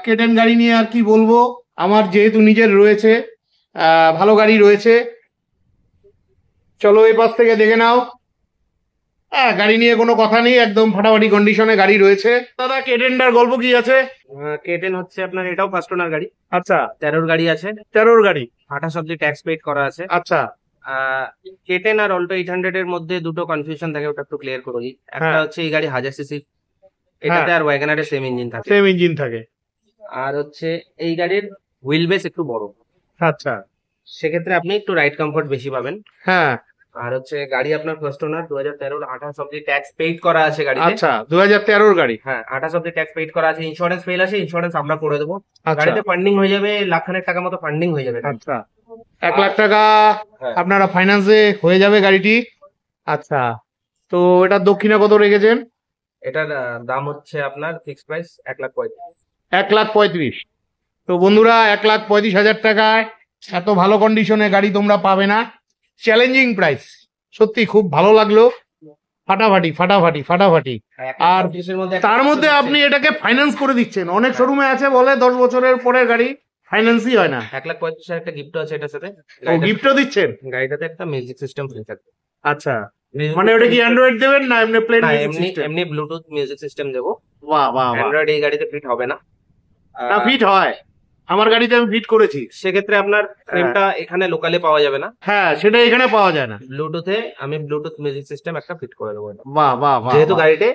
K10 গাড়ি নিয়ে আর কি বলবো, আমার যেহেতু নিজের রয়েছে, ভালো গাড়ি রয়েছে। চলো এই পাশ থেকে দেখে নাও। হ্যাঁ, গাড়ি নিয়ে কোনো কথা নেই, একদম ফাটাফাটি কন্ডিশনে গাড়ি রয়েছে। দাদা কেটেনটার গল্প কি আছে? কেটেন হচ্ছে আপনার, এটাও ফার্স্ট ওনার গাড়ি, আচ্ছা, 13 গাড়ি আছে, 13 গাড়ি। 28 অব্দি ট্যাক্স পেড করা আছে। আচ্ছা, কেটেন আর অল্টো 800 এর মধ্যে দুটো কনফিউশন থাকে, ওটা একটু ক্লিয়ার করে দিই। একটা হ্যাঁ। হচ্ছে এই গাড়ি 1000 সিসি, এটাতে আর ওয়াগনারের সেম ইঞ্জিন থাকে। সেম ইঞ্জিন থাকে। আর হচ্ছে এই গাড়ির হুইল বেস একটু বড়, আচ্ছা, সেক্ষেত্রে আপনি একটু রাইড কমফোর্ট বেশি পাবেন। হ্যাঁ, আর হচ্ছে গাড়ি আপনার ফার্স্ট ওনার 2013 28 অব্দি ট্যাক্স পেইড করা আছে গাড়িতে। আচ্ছা, 2013 গাড়ি। হ্যাঁ, 28 অব্দি ট্যাক্স পেইড করা আছে। ইন্স্যুরেন্স ফেল আছে, ইন্স্যুরেন্স আমরা করে দেবো। আচ্ছা, গাড়িতে ফান্ডিং হয়ে যাবে, লাখখানেক টাকা মতো ফান্ডিং হয়ে যাবে। আচ্ছা, 1 লাখ টাকা হ্যাঁ। আপনারা ফাইন্যান্সে হয়ে যাবে গাড়িটি। আচ্ছা, তো এটা দক্ষিণে কত রেখেছেন? এটার দাম হচ্ছে আপনার ফিক্স প্রাইস 1,35,000। 1,35,000। তো বন্ধুরা, 1,35,000 টাকায় এত ভালো কন্ডিশনে গাড়ি তোমরা পাবে না। চ্যালেঞ্জিং প্রাইস, সত্যি খুব ভালো লাগলো। ফাটাফাটি ফাটাফাটি ফাটাফাটি। আর 1,35,000 মধ্যে তার মধ্যে আপনি এটাকে ফাইন্যান্স করে দিচ্ছেন। অনেক শোরুমে আছে বলে 10 বছরের পরে গাড়ি ফাইন্যান্সই হয় না। 1,35,000 একটা গিফট আছে এটার সাথে। ও, গিফটও দিচ্ছেন? গাড়িটাতে একটা মিউজিক সিস্টেম ফ্রি থাকবে। আচ্ছা, মানে ওটা কি অ্যান্ড্রয়েড দেবেন না এমনি প্লেন না, মিউজিক এমনি সিস্টেম? এমনি ব্লুটুথ মিউজিক সিস্টেম দেবো। বাহ বাহ বাহ। অ্যান্ড্রয়েড এই গাড়িতে ফিট হবে না। না, ফিট হয়, আমার গাড়িতে আমি ফিট করেছি। সেক্ষেত্রে আপনার ফ্রেমটা এখানে লোকালে পাওয়া যাবে না। হ্যাঁ, সেটা এখানে পাওয়া যায় না। ব্লুটুথে আমি ব্লুটুথ মিউজিক সিস্টেম একটা ফিট করে দেবো এটা। বাহ বাহ বাহ। যেহেতু গাড়িতে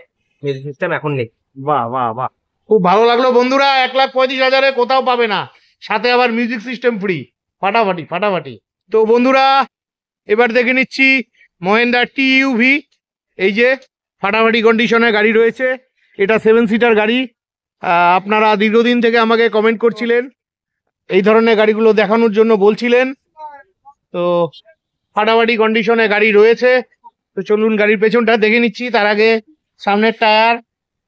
মিউজিক সিস্টেম এখন নেই। বাহ বাহ বাহ, খুব ভালো লাগলো বন্ধুরা। 1,35,000 কোথাও পাবে না, সাথে আবার মিউজিক সিস্টেম ফ্রি। ফাটাফাটি ফাটাফাটি। তো বন্ধুরা, এবার দেখে নিচ্ছি মহেন্দ্রা টিইউভি। এই যে ফাটাফাটি কন্ডিশনে গাড়ি রয়েছে, এটা 7 সিটার গাড়ি। আপনারা দীর্ঘদিন থেকে আমাকে কমেন্ট করছিলেন, এই ধরনের গাড়িগুলো দেখানোর জন্য বলছিলেন। তো ফাটাফাটি কন্ডিশনে গাড়ি রয়েছে। তো চলুন গাড়ির পেছনটা দেখে নিচ্ছি। তার আগে সামনের টায়ার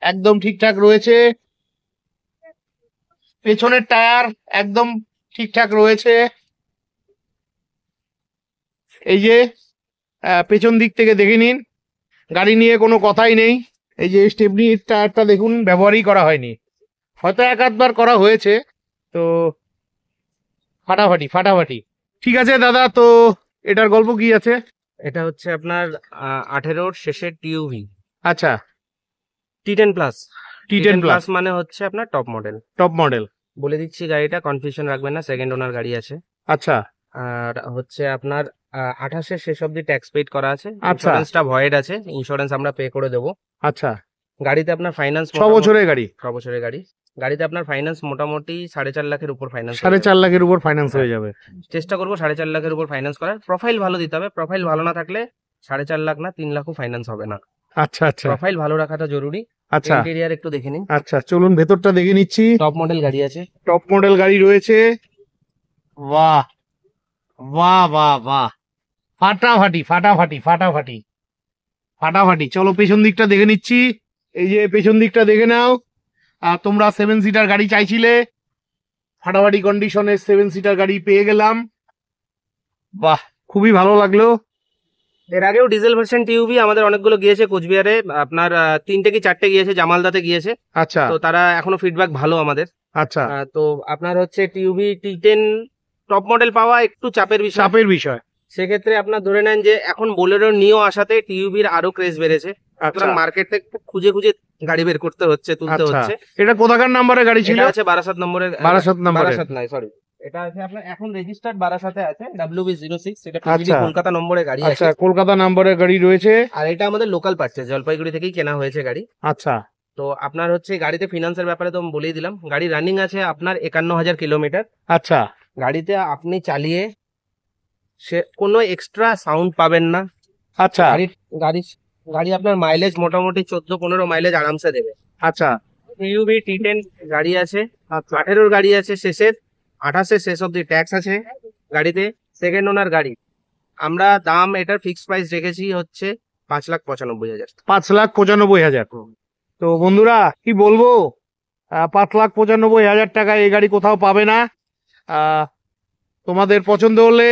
একদম ঠিকঠাক রয়েছে, পেছনের টায়ার একদম ঠিকঠাক রয়েছে। এই যে পেছন দিক থেকে দেখে নিন, গাড়ি নিয়ে কোনো কথাই নেই। এই যে স্টেপনি টায়ারটা দেখুন, ব্যবহারই করা হয়নি, হয়তো 1-8 বার করা হয়েছে। তো ফাটাফাটি ফাটাফাটি। ঠিক আছে দাদা, তো এটার গল্প কি আছে? এটা হচ্ছে আপনার 18 শেষের টিইউভি। আচ্ছা, T10 প্লাস। T10 প্লাস মানে হচ্ছে আপনার টপ মডেল। Top model. বলে দিচ্ছি গাড়িটা, কনফিউশন রাখবেন না, সেকেন্ড ওনার গাড়ি আছে। আচ্ছা, আর হচ্ছে আপনার 28 শেষ অব্দি ট্যাক্স পেইড করা আছে। আচ্ছা। ইন্স্যুরেন্সটা ভয়েড আছে, ইন্স্যুরেন্স আমরা পে করে দেবো। আচ্ছা, গাড়িতে আপনার ফাইন্যান্স 6 বছরের গাড়ি। 6 বছরের গাড়ি। গাড়িতে আপনার ফাইন্যান্স মোটামুটি 4.5 লাখের উপর ফাইন্যান্স। 4.5 লাখের উপর ফাইন্যান্স হয়ে যাবে। চেষ্টা করবো 4.5 লাখের উপর ফাইন্যান্স করার। প্রোফাইল ভালো দিতে হবে, প্রোফাইল ভালো না থাকলে 4.5 লাখ না 3 লাখও ফাইন্যান্স হবে না। আচ্ছা আচ্ছা প্রোফাইল ভালো রাখাটা জরুরি। আচ্ছা ইন্টেরিয়র একটু দেখে নিন। আচ্ছা, চলুন ভেতরটা দেখে নিচ্ছি। টপ মডেল গাড়ি আছে। টপ মডেল গাড়ি রয়েছে। বাহ বাহ বাহ বাহ, ফাটাফাটি ফাটাফাটি ফাটাফাটি ফাটাফাটি। চলো পেছন দিকটা দেখে নিচ্ছি। এই যে পেছন দিকটা দেখে নাও। তোমরা 7 সিটার গাড়ি চাইছিলে, ফাটাফাটি কন্ডিশনের 7 সিটার গাড়ি পেয়ে গেলাম। বাহ, খুবই ভালো লাগলো। এর আগেও ডিজেল ভার্সন টিইউভি আমাদের অনেকগুলো গিয়েছে কোচবিহারে, আপনার 3টে কি 4টে গিয়েছে, জামালদাতে গিয়েছে। আচ্ছা তো তারা এখনো ফিডব্যাক ভালো আমাদের। আচ্ছা, তো আপনার হচ্ছে টিইউভি T10 টপ মডেল পাওয়া একটু চাপের বিষয়। চাপের বিষয়। সেক্ষেত্রে আপনার ধরে নেন যে এখন বোলেরো নিও আসাতে টিইউভির আরো ক্রেজ বেড়েছে। আচ্ছা মার্কেট থেকে খুঁজে খুঁজে গাড়ি বের করতে হচ্ছে, তুলতে আচ্ছা, হচ্ছে। এটা কোথাকার নাম্বারের গাড়ি ছিল? এটা আছে 62 নম্বরের। 62 নম্বরের। 62 নয়, সরি, এটা আছে আপনার এখন রেজিস্টার্ড 62 আছে, WB06। এটা আচ্ছা। কলকাতা নম্বরের গাড়ি আছে। আচ্ছা, কলকাতা নাম্বারের গাড়ি রয়েছে। আর এটা আমাদের লোকাল পারচেজ, জলপাইগুড়ি থেকেই কেনা হয়েছে গাড়ি। আচ্ছা, তো আপনার হচ্ছে গাড়িতে ফিনান্সের ব্যাপারে তো আমি বলেই দিলাম। গাড়ি রানিং আছে আপনার 51,000 কিলোমিটার। আচ্ছা গাড়িতে আপনি চালিয়ে সে কোনো এক্সট্রা সাউন্ড পাবেন না। আচ্ছা গাড়ি গাড়ি গাড়ি আপনার মাইলেজ মোটামুটি 14-15 মাইলেজ আরামসে দেবে। আচ্ছা টিইউভি T10 গাড়ি আছে। আচ্ছা 18 গাড়ি আছে শেষের, 28 শেষ অব্দি ট্যাক্স আছে গাড়িতে। সেকেন্ড ওনার গাড়ি। আমরা দাম এটার ফিক্স প্রাইস রেখেছি হচ্ছে 5,95,000। 5,95,000। তো বন্ধুরা কি বলবো, 5,95,000 টাকায় এই গাড়ি কোথাও পাবে না। তোমাদের পছন্দ হলে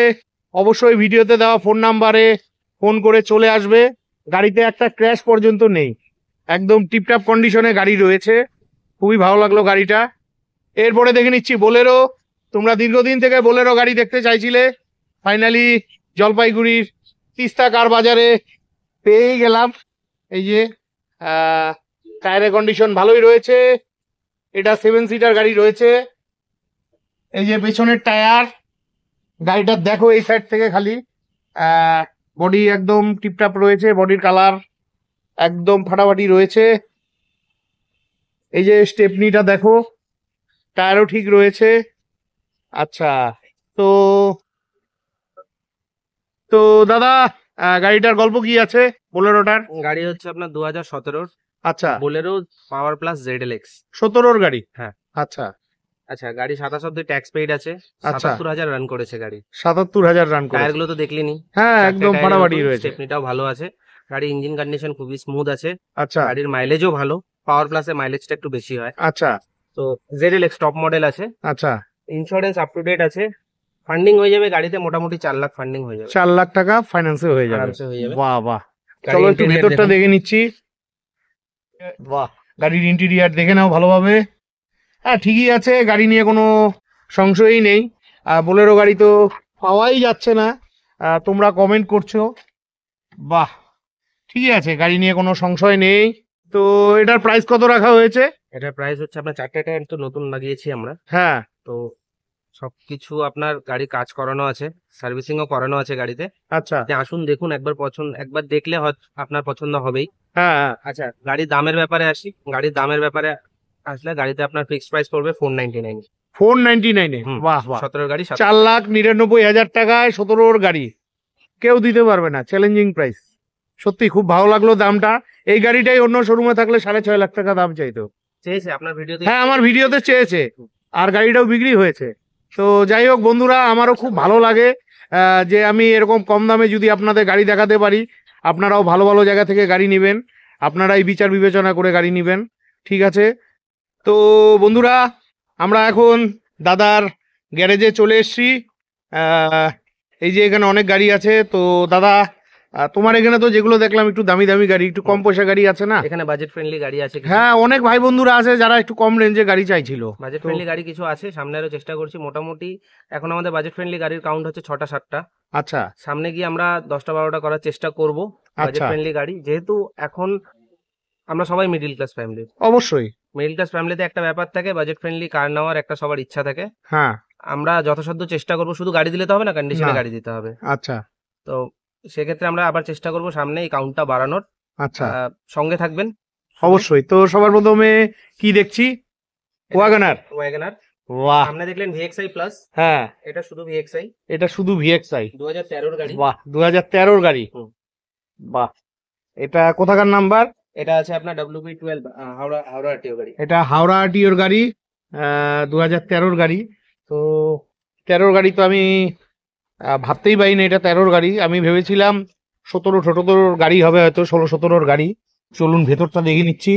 অবশ্যই ভিডিওতে দেওয়া ফোন নাম্বারে ফোন করে চলে আসবে। গাড়িতে একটা ক্র্যাশ পর্যন্ত নেই, একদম টিপটাপ কন্ডিশনে গাড়ি রয়েছে। খুবই ভালো লাগলো গাড়িটা। এরপরে দেখে নিচ্ছি বোলেরো। তোমরা দীর্ঘদিন থেকে বোলেরো গাড়ি দেখতে চাইছিলে, ফাইনালি জলপাইগুড়ির তিস্তা কার বাজারে পেয়েই গেলাম। এই যে টায়ারের কন্ডিশন ভালোই রয়েছে। এটা 7 সিটার গাড়ি রয়েছে। এই যে পেছনের টায়ার, গাড়িটা দেখো এই সাইড থেকে খালি। বডি একদম টিপটাপ রয়েছে, বডির কালার একদম ফাটাফাটি রয়েছে। এই যে স্টেপনিটা দেখো, টায়ারও ঠিক রয়েছে। আচ্ছা, তো তো দাদা গাড়িটার গল্প কি আছে বোলেরোটার? গাড়ি হচ্ছে আপনার 2017-র আচ্ছা, বোলেরো পাওয়ার প্লাস ZLX। 17-র গাড়ি। হ্যাঁ। আচ্ছা আচ্ছা, গাড়ি 27 অব্দি ট্যাক্স পেইড আছে। আচ্ছা। 77,000 রান করেছে গাড়ি। 77,000 রান করে। টায়ারগুলো তো দেখলিনি। হ্যাঁ, একদম ফাটাফাটি রয়েছে। স্টেপনিটাও ভালো আছে। গাড়ি ইঞ্জিন কন্ডিশন খুবই স্মুথ আছে। আচ্ছা গাড়ির মাইলেজও ভালো। পাওয়ার প্লাসে মাইলেজটা একটু বেশি হয়। আচ্ছা তো ZLX টপ মডেল আছে। আচ্ছা। ইন্স্যুরেন্স আপ টু ডেট আছে। ফান্ডিং হয়ে যাবে গাড়িতে মোটামুটি 4 লাখ ফান্ডিং হয়ে যাবে। 4 লাখ টাকা ফাইন্যান্সে হয়ে যাবে। আরামসে হয়ে যাবে। বাহ বাহ, গাড়ির চলো একটু interior ভেতরটা দেখুন। দেখে নিচ্ছি। বাহ, গাড়ির ইন্টেরিয়ার দেখে নাও ভালোভাবে। হ্যাঁ, ঠিকই আছে, গাড়ি নিয়ে কোনো সংশয়ই নেই। বোলেরো গাড়ি তো পাওয়াই যাচ্ছে না, তোমরা কমেন্ট করছো। বাহ, ঠিকই আছে, গাড়ি নিয়ে কোনো সংশয় নেই। তো এটার প্রাইস কত রাখা হয়েছে? এটার প্রাইস হচ্ছে আপনার 4টে টায়ার তো নতুন লাগিয়েছি আমরা। হ্যাঁ, তো সবকিছু আপনার গাড়ি কাজ করানো আছে, সার্ভিসিংও করানো আছে গাড়িতে। আচ্ছা। আপনি আসুন দেখুন, একবার দেখলে হয়তো আপনার পছন্দ হবেই। হ্যাঁ হ্যাঁ। আচ্ছা, গাড়ির দামের ব্যাপারে আসি। গাড়ির দামের ব্যাপারে আসলে গাড়িতে আপনার ফিক্সড প্রাইস পড়বে 499। 499-এ? হুম। বাহ বাহ, 17 গাড়ি 4,99,000 টাকায় 17-র গাড়ি কেউ দিতে পারবে না, চ্যালেঞ্জিং প্রাইস। সত্যি খুব ভালো লাগলো দামটা। এই গাড়িটাই অন্য শোরুমে থাকলে 6.5 লাখ টাকা দাম চাইতো। চেয়েছে আপনার ভিডিওতে। হ্যাঁ, আমার ভিডিওতে চেয়েছে, আর গাড়িটাও বিক্রি হয়েছে। তো যাই হোক বন্ধুরা, আমারও খুব ভালো লাগে যে আমি এরকম কম দামে যদি আপনাদের গাড়ি দেখাতে পারি। আপনারাও ভালো ভালো জায়গা থেকে গাড়ি নেবেন, আপনারাই বিচার বিবেচনা করে গাড়ি নেবেন। ঠিক আছে, তো বন্ধুরা আমরা এখন দাদার গ্যারেজে চলে এসেছি। এই যে এখানে অনেক গাড়ি আছে। তো দাদা, তোমার এখানে তো যেগুলো দেখলাম একটু দামি দামি গাড়ি, একটু কম পয়সা গাড়ি আছে না? এখানে বাজেট ফ্রেন্ডলি গাড়ি আছে কিছু। হ্যাঁ, অনেক ভাই বন্ধুরা আছে যারা একটু কম রেঞ্জে গাড়ি চাইছিল। বাজেট ফ্রেন্ডলি গাড়ি কিছু আছে, সামনে আরো চেষ্টা করছি। মোটামুটি এখন আমাদের বাজেট ফ্রেন্ডলি গাড়ির কাউন্ট হচ্ছে 6টা-7টা। আচ্ছা সামনে গিয়ে আমরা 10টা-12টা করার চেষ্টা করব বাজেট আচ্ছা। ফ্রেন্ডলি গাড়ি, যেহেতু এখন আমরা সবাই মিডিল ক্লাস ফ্যামিলি। অবশ্যই। মিডিল ক্লাস ফ্যামিলিতে একটা ব্যাপার থাকে, বাজেট ফ্রেন্ডলি কার নেওয়ার একটা সবার ইচ্ছা থাকে। হ্যাঁ, আমরা যথাসাধ্য চেষ্টা করব, শুধু গাড়ি দিলে তো হবে না, কন্ডিশনে না। গাড়ি দিতে হবে। আচ্ছা তো সেক্ষেত্রে আমরা আবার চেষ্টা করব সামনে এই কাউন্টটা বাড়ানোর। আচ্ছা, সঙ্গে থাকবেন অবশ্যই। তো সবার প্রথমে কি দেখছি? ওয়াগনার। ওয়াগনার বাহ, সামনে দেখলেন VXI প্লাস। হ্যাঁ, এটা শুধু VXI, এটা শুধু VXI। 2013-র গাড়ি। বাহ, 2013-র গাড়ি। হুম। বাহ, এটা কোথাকার নাম্বার? এটা আছে আপনার WP12 হাওড়া RTO গাড়ি। এটা হাওড়া RTOর গাড়ি, 2013-র গাড়ি। তো 13-র গাড়ি তো আমি ভাবতেই পারি না এটা 13-র গাড়ি। আমি ভেবেছিলাম 17-18-র গাড়ি হবে, হয়তো 16-17-র গাড়ি। চলুন ভেতরটা দেখে নিচ্ছি।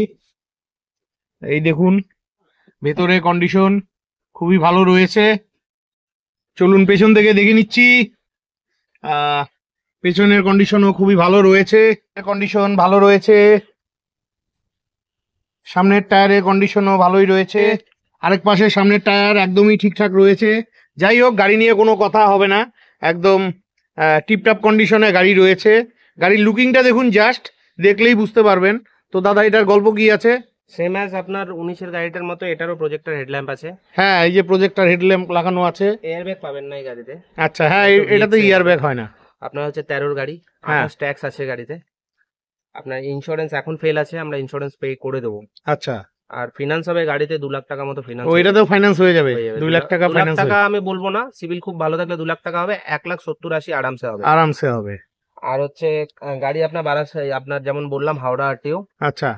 এই দেখুন, ভেতরে কন্ডিশন খুবই ভালো রয়েছে। চলুন পেছন থেকে দেখে নিচ্ছি। পেছনের কন্ডিশনও খুবই ভালো রয়েছে, কন্ডিশন ভালো রয়েছে। সামনের টায়ারের কন্ডিশনও ভালোই রয়েছে। আরেক পাশে সামনের টায়ার একদমই ঠিকঠাক রয়েছে। যাই হোক, গাড়ি নিয়ে কোনো কথা হবে না, একদম টিপটপ কন্ডিশনে গাড়ি রয়েছে। গাড়ির লুকিংটা দেখুন, জাস্ট দেখলেই বুঝতে পারবেন। তো দাদা, এটার গল্প কি আছে? সেম অ্যাজ আপনার 19-এর গাড়িটার মতো এটারও প্রজেক্টর হেডল্যাম্প আছে। হ্যাঁ, এই যে প্রজেক্টর হেডল্যাম্প লাগানো আছে। এয়ার ব্যাগ পাবেন না এই গাড়িতে। আচ্ছা, হ্যাঁ, এটাতে ইয়ার ব্যাগ হয় না। আপনার হচ্ছে 13-র গাড়ি, হ্যাঁ। 28 ট্যাক্স আছে গাড়িতে। আপনার ইন্স্যুরেন্স এখন ফেল আছে, আমরা ইন্স্যুরেন্স পে করে দেবো। আচ্ছা, আর ফিনান্স হবে গাড়িতে 2 লাখ টাকা মতো ফিনান্স। ও, এটাতেও ফাইন্যান্স হয়ে যাবে? 2 লাখ টাকা 2 লাখ ফাইন্যান্স টাকা আমি বলবো না, সিভিল খুব ভালো থাকলে 2 লাখ টাকা হবে। 1,70,80 আরামসে হবে। আরামসে হবে। আর হচ্ছে গাড়ি আপনার বারাসাই, আপনার যেমন বললাম হাওড়া RTO। আচ্ছা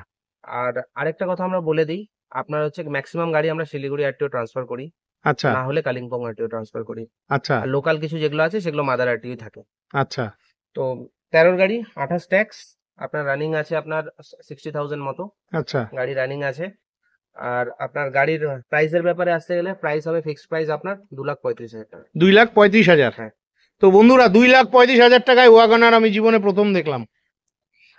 আর আরেকটা কথা আমরা বলে দিই, আপনার হচ্ছে ম্যাক্সিমাম গাড়ি আমরা শিলিগুড়ি RTO ট্রান্সফার করি, আচ্ছা না হলে কালিম্পং RTO ট্রান্সফার করি। আচ্ছা আর লোকাল কিছু যেগুলো আছে সেগুলো মাদার RTO থাকে। আচ্ছা। তো 13-র গাড়ি 28 ট্যাক্স, আপনার রানিং আছে আপনার 60,000 মতো আচ্ছা, গাড়ি রানিং আছে। আর আপনার গাড়ির প্রাইসের ব্যাপারে আসতে গেলে প্রাইস হবে ফিক্সড প্রাইস আপনার 2,35,000 টাকা। 2,35,000। হ্যাঁ। তো বন্ধুরা, 2,35,000 টাকায় ওয়াগনার আমি জীবনে প্রথম দেখলাম।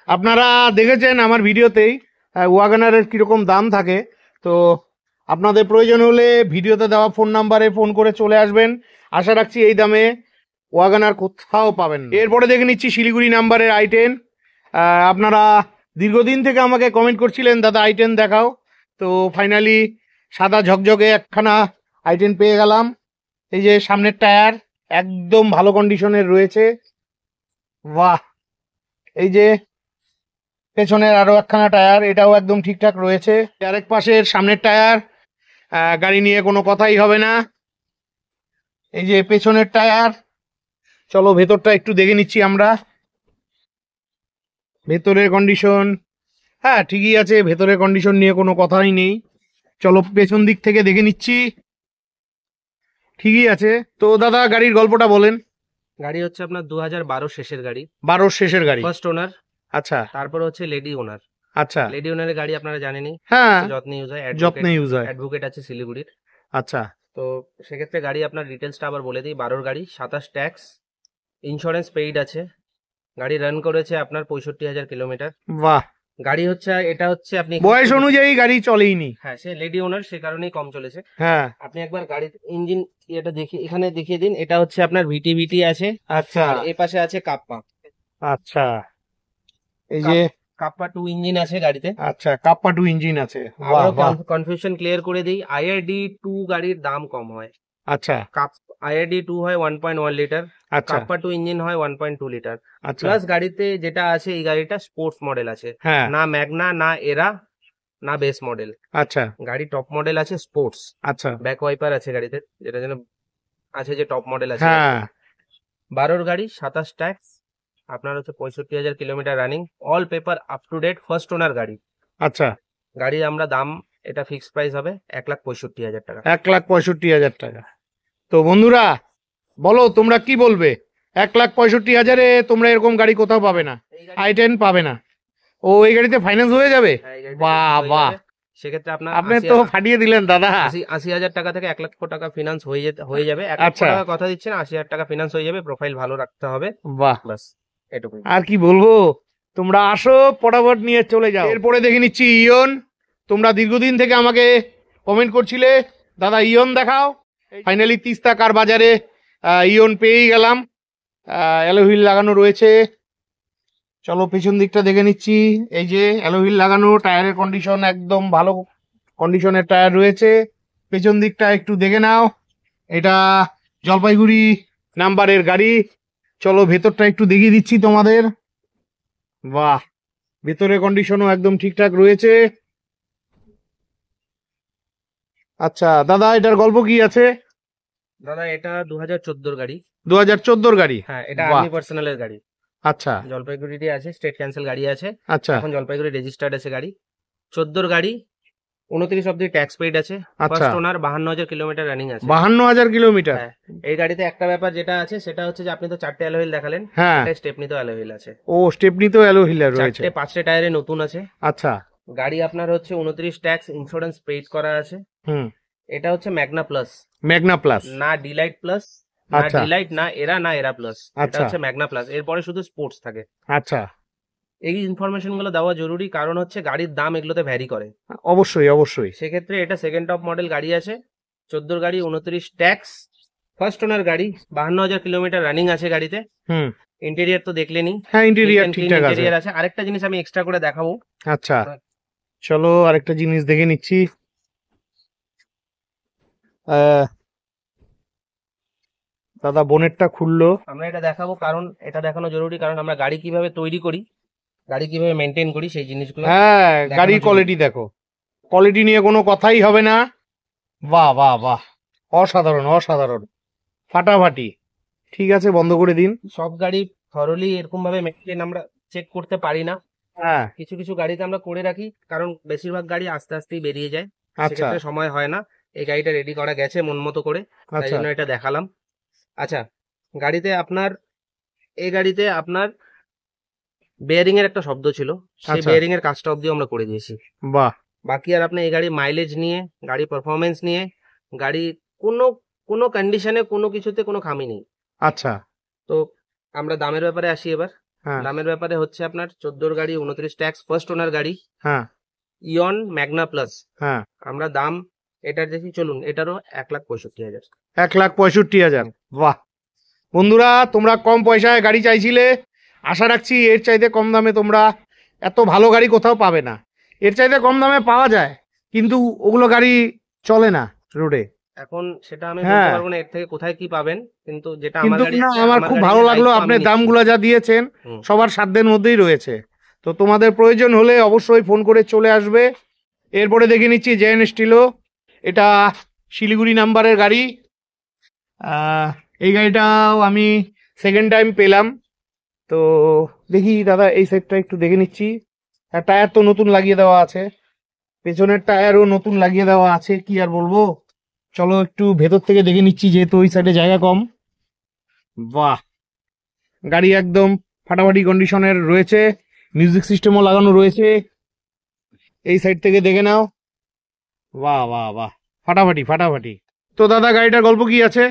আপনারা দেখেছেন আমার ভিডিওতেই ওয়াগনারের কিরকম দাম থাকে। তো আপনাদের প্রয়োজন হলে ভিডিওতে দেওয়া ফোন নাম্বারে ফোন করে চলে আসবেন। আশা রাখছি এই দামে ওয়াগনার কোথাও পাবেন না। এরপরে দেখে নিচ্ছি শিলিগুড়ি নাম্বারের i10। আপনারা দীর্ঘদিন থেকে আমাকে কমেন্ট করছিলেন দাদা i10 দেখাও, তো ফাইনালি সাদা ঝকঝকে একখানা i10 পেয়ে গেলাম। এই যে সামনের টায়ার একদম ভালো কন্ডিশনের রয়েছে, বাহ। এই যে পেছনের আরো একখানা টায়ার, এটাও একদম ঠিকঠাক রয়েছে। আরেক পাশের সামনের টায়ার, গাড়ি নিয়ে কোনো কথাই হবে না। এই যে পেছনের টায়ার, চলো ভেতরটা একটু দেখে নিচ্ছি আমরা। ভেতরের কন্ডিশন, হ্যাঁ ঠিকই আছে, ভেতরের কন্ডিশন নিয়ে কোনো কথাই নেই। চলো পেছন দিক থেকে দেখে নিচ্ছি, ঠিকই আছে। তো দাদা গাড়ির গল্পটা বলেন। গাড়ি হচ্ছে আপনার 2012 শেষের গাড়ি, 12 শেষের গাড়ি, ফার্স্ট ওনার। আচ্ছা তারপর হচ্ছে লেডি ওনার। আচ্ছা, লেডি ওনারের গাড়ি আপনারা জানেনই, হ্যাঁ যত্নে ইউজ হয়, যত্নে ইউজ হয়, অ্যাডভোকেট আছে শিলিগুড়ির। আচ্ছা তো সেক্ষেত্রে গাড়ি আপনার ডিটেলসটা আবার বলে দিই। 12 গাড়ি, 27 ট্যাক্স, ইন্স্যুরেন্স পেইড আছে। গাড়ি রান করেছে আপনার 65,000 কিলোমিটার। বাহ। গাড়ি হচ্ছে, এটা হচ্ছে আপনি বয়স অনুযায়ী গাড়ি চলেইনি, হ্যাঁ সে লেডি ওনার, সে কারণেই কম চলেছে। হ্যাঁ আপনি একবার গাড়ির ইঞ্জিন এটা দেখিয়ে, এখানে দেখিয়ে দিন। এটা হচ্ছে আপনার ভিটি আছে, আচ্ছা আর এই পাশে আছে কাপ্পা। আচ্ছা, এই যে কাপ্পা 2 ইঞ্জিন আছে গাড়িতে। আচ্ছা কাপ্পা 2 ইঞ্জিন আছে, বাহ বাহ। কনফিউশন ক্লিয়ার করে দিই, আইআরডি 2 গাড়ির দাম কম হয়। আচ্ছা আইআরডি 2 হয় 1.1 লিটার, আচ্ছা কাপ্পা 2 ইঞ্জিন হয় 1.2 লিটার। আচ্ছা, প্লাস গাড়িতে যেটা আছে, এই গাড়িটা স্পোর্টস মডেল আছে, হ্যাঁ না ম্যাগনা, না এরা, না বেস মডেল। আচ্ছা গাড়ি টপ মডেল আছে, স্পোর্টস। আচ্ছা, ব্যাক ওয়াইপার আছে গাড়িতে, যেটা যেন আছে যে টপ মডেল আছে। হ্যাঁ 12 গাড়ি, 27 ট্যাক্স, আপনার হচ্ছে 65,000 kilometre running, all paper up to date, first owner গাড়ি। আচ্ছা। গাড়ি আমরা দাম, এটা ফিক্স প্রাইস হবে 1,65,000 টাকা। 1,65,000 টাকা। তো বন্ধুরা বলো তোমরা কি বলবে, 1,65,000-এ তোমরা এরকম গাড়ি কোথাও পাবে না, i10 পাবে না। ও এই গাড়িতে ফাইন্যান্স হয়ে যাবে, হ্যাঁ, এই গাড়িটা বাহ হয়ে বাহ, যাবে। সেক্ষেত্রে আপনার আপনি তো ফাটিয়ে দিলেন দাদা। 80,000 টাকা থেকে 1,00,000 টাকা ফিনান্স হয়ে যাবে। 1,00,000 আচ্ছা। টাকা কথা দিচ্ছেন, 80,000 টাকা ফিনান্স হয়ে যাবে। প্রোফাইল ভালো রাখতে হবে, বাহ, বাস এটুকুই। আর কি বলবো, তোমরা আসো পটাপট নিয়ে চলে যাও। এরপরে দেখে নিচ্ছি ইয়ন। তোমরা দীর্ঘদিন থেকে আমাকে কমেন্ট করছিলে দাদা ইয়ন দেখাও। ফাইনালি তিস্তা কার বাজারে ইয়ন পেয়েই গেলাম, অ্যালোহুইল লাগানো রয়েছে। চলো পেছন দিকটা দেখে নিচ্ছি। এই যে অ্যালোহুইল লাগানো, টায়ারের কন্ডিশন একদম ভালো কন্ডিশনের টায়ার রয়েছে। পেছন দিকটা একটু দেখে নাও, এটা জলপাইগুড়ি নাম্বারের গাড়ি। চলো ভেতরটা একটু দেখিয়ে দিচ্ছি তোমাদের, বাহ ভেতরের কন্ডিশনও একদম ঠিকঠাক রয়েছে। আচ্ছা দাদা এটার গল্প কি আছে? দাদা এটা 2014 গাড়ি, 2014 গাড়ি, হ্যাঁ এটা বাহ। আর্মি পার্সোনালের গাড়ি। আচ্ছা জলপাইগুড়িতে আছে, স্টেট ক্যান্সেল গাড়ি আছে, আচ্ছা এখন জলপাইগুড়ি রেজিস্টার্ড আছে গাড়ি। 14 গাড়ি, 29 অব্দি ট্যাক্স পেইড আছে, আচ্ছা। ফার্স্ট ওনার, 52,000 কিলোমিটার রানিং আছে। 52,000 কিলোমিটার, হ্যাঁ, এই গাড়িতে একটা ব্যাপার যেটা আছে সেটা হচ্ছে যে আপনি তো 4টে অ্যালয় হুইল দেখালেন, হ্যাঁ এটা স্টেপনিতেও অ্যালয় হুইল আছে। ও স্টেপনিতেও অ্যালোহুইল রয়েছে, 5টে টায়ারে নতুন আছে। আচ্ছা গাড়ি আপনার হচ্ছে 29 ট্যাক্স, ইন্স্যুরেন্স পেইড করা আছে। হুম, এটা হচ্ছে ম্যাগনা প্লাস, ম্যাগনা প্লাস, না ডিলাইট প্লাস, না আচ্ছা। ডিলাইট, না এরা প্লাস, এটা আচ্ছা। হচ্ছে ম্যাগনা প্লাস। এরপরে শুধু স্পোর্টস থাকে। আচ্ছা এই ইনফরমেশন গুলো দেওয়া জরুরি, কারণ হচ্ছে গাড়ির দাম এগুলোতে ভ্যারি করে। অবশ্যই অবশ্যই, সেক্ষেত্রে এটা সেকেন্ড টপ মডেল গাড়ি আছে, 14 গাড়ি, 29 ট্যাক্স, ফার্স্ট ওনার গাড়ি, 52,000 কিলোমিটার রানিং আছে গাড়িতে। হুম, ইন্টেরিয়ার তো দেখলেনই, হ্যাঁ ইন্টেরিয়ার Clean ঠিকঠাক আছে। interior আছে। আরেকটা জিনিস আমি এক্সট্রা করে দেখাবো। আচ্ছা চলো আরেকটা জিনিস দেখে নিচ্ছি। দাদা বোনেটটা খুললো, আমরা এটা দেখাবো, কারণ এটা দেখানো জরুরি, কারণ আমরা গাড়ি কিভাবে তৈরি করি, গাড়ি কিভাবে মেনটেন করি, সেই জিনিসগুলো। হ্যাঁ দেখানো গাড়ির জরুরি। কোয়ালিটি দেখো, কোয়ালিটি নিয়ে কোনো কথাই হবে না, বাহ বাহ বাহ, অসাধারণ অসাধারণ, ফাটাফাটি। ঠিক আছে বন্ধ করে দিন। সব গাড়ি থরলি এরকম ভাবে মেনটেন আমরা চেক করতে পারি না, হ্যাঁ কিছু কিছু গাড়িতে আমরা করে রাখি, কারণ বেশিরভাগ গাড়ি আস্তে আস্তেই বেরিয়ে যায়, আচ্ছা সেক্ষেত্রে সময় হয় না। এই গাড়িটা রেডি করা গেছে মন মতো করে, তাই আচ্ছা জন্য এটা দেখালাম। আচ্ছা, এই গাড়িতে আপনার বেয়ারিং এর একটা শব্দ ছিল, সেই আচ্ছা। বেয়ারিং এর কাজটা অবধি আমরা করে দিয়েছি। বাহ, বাকি আর আপনি এই গাড়ি মাইলেজ নিয়ে, গাড়ি পারফরমেন্স নিয়ে, গাড়ি কোনো কোনো কন্ডিশনে কোনো কিছুতে কোনো খামি নেই। আচ্ছা তো আমরা দামের ব্যাপারে আসি এবার। হ্যাঁ দামের ব্যাপারে হচ্ছে আপনার 14 গাড়ি, 29 ট্যাক্স, ফার্স্ট ওনার গাড়ি, হ্যাঁ ইয়ন ম্যাগনা প্লাস। হ্যাঁ, আমরা দাম এটার দেখি, চলুন এটারও 1,65,000। 1,65,000, বাহ। বন্ধুরা তোমরা কম পয়সায় গাড়ি চাইছিলে, আশা রাখছি এর চাইতে কম দামে তোমরা এত ভালো গাড়ি কোথাও পাবে না। এর চাইতে কম দামে পাওয়া যায়, কিন্তু ওগুলো গাড়ি চলে না রোডে। এখন সেটা আমি হ্যাঁ। বলতে পারবো না এর থেকে কোথায় কি পাবেন, কিন্তু যেটা আমার কিন্তু গাড়ি না, আছে, আমার আমার খুব গাড়ি ভালো নিয়ে লাগলো, দায়িত্ব আপনি আমি নিচ্ছি। দামগুলো যা দিয়েছেন হুম। সবার সাধ্যের মধ্যেই রয়েছে। তো তোমাদের প্রয়োজন হলে অবশ্যই ফোন করে চলে আসবে। এরপরে দেখে নিচ্ছি জেন স্টিলো, এটা শিলিগুড়ি নাম্বারের গাড়ি। এই গাড়িটাও আমি সেকেন্ড টাইম পেলাম। তো দেখি দাদা, এই সাইডটা একটু দেখে নিচ্ছি। টায়ার তো নতুন লাগিয়ে দেওয়া আছে, পেছনের টায়ারও নতুন লাগিয়ে দেওয়া আছে, কি আর বলবো। চলো একটু ভেতর থেকে দেখে নিচ্ছি, যেহেতু ওই সাইডে জায়গা কম। বাহ, গাড়ি একদম ফাটাফাটি কন্ডিশনের রয়েছে, মিউজিক সিস্টেমও লাগানো রয়েছে। এই সাইড থেকে দেখে নাও। বাহ বাহ বাহ, ফাটাফাটি ফাটাফাটি। তো দাদা, গাড়িটার গল্প কি আছে?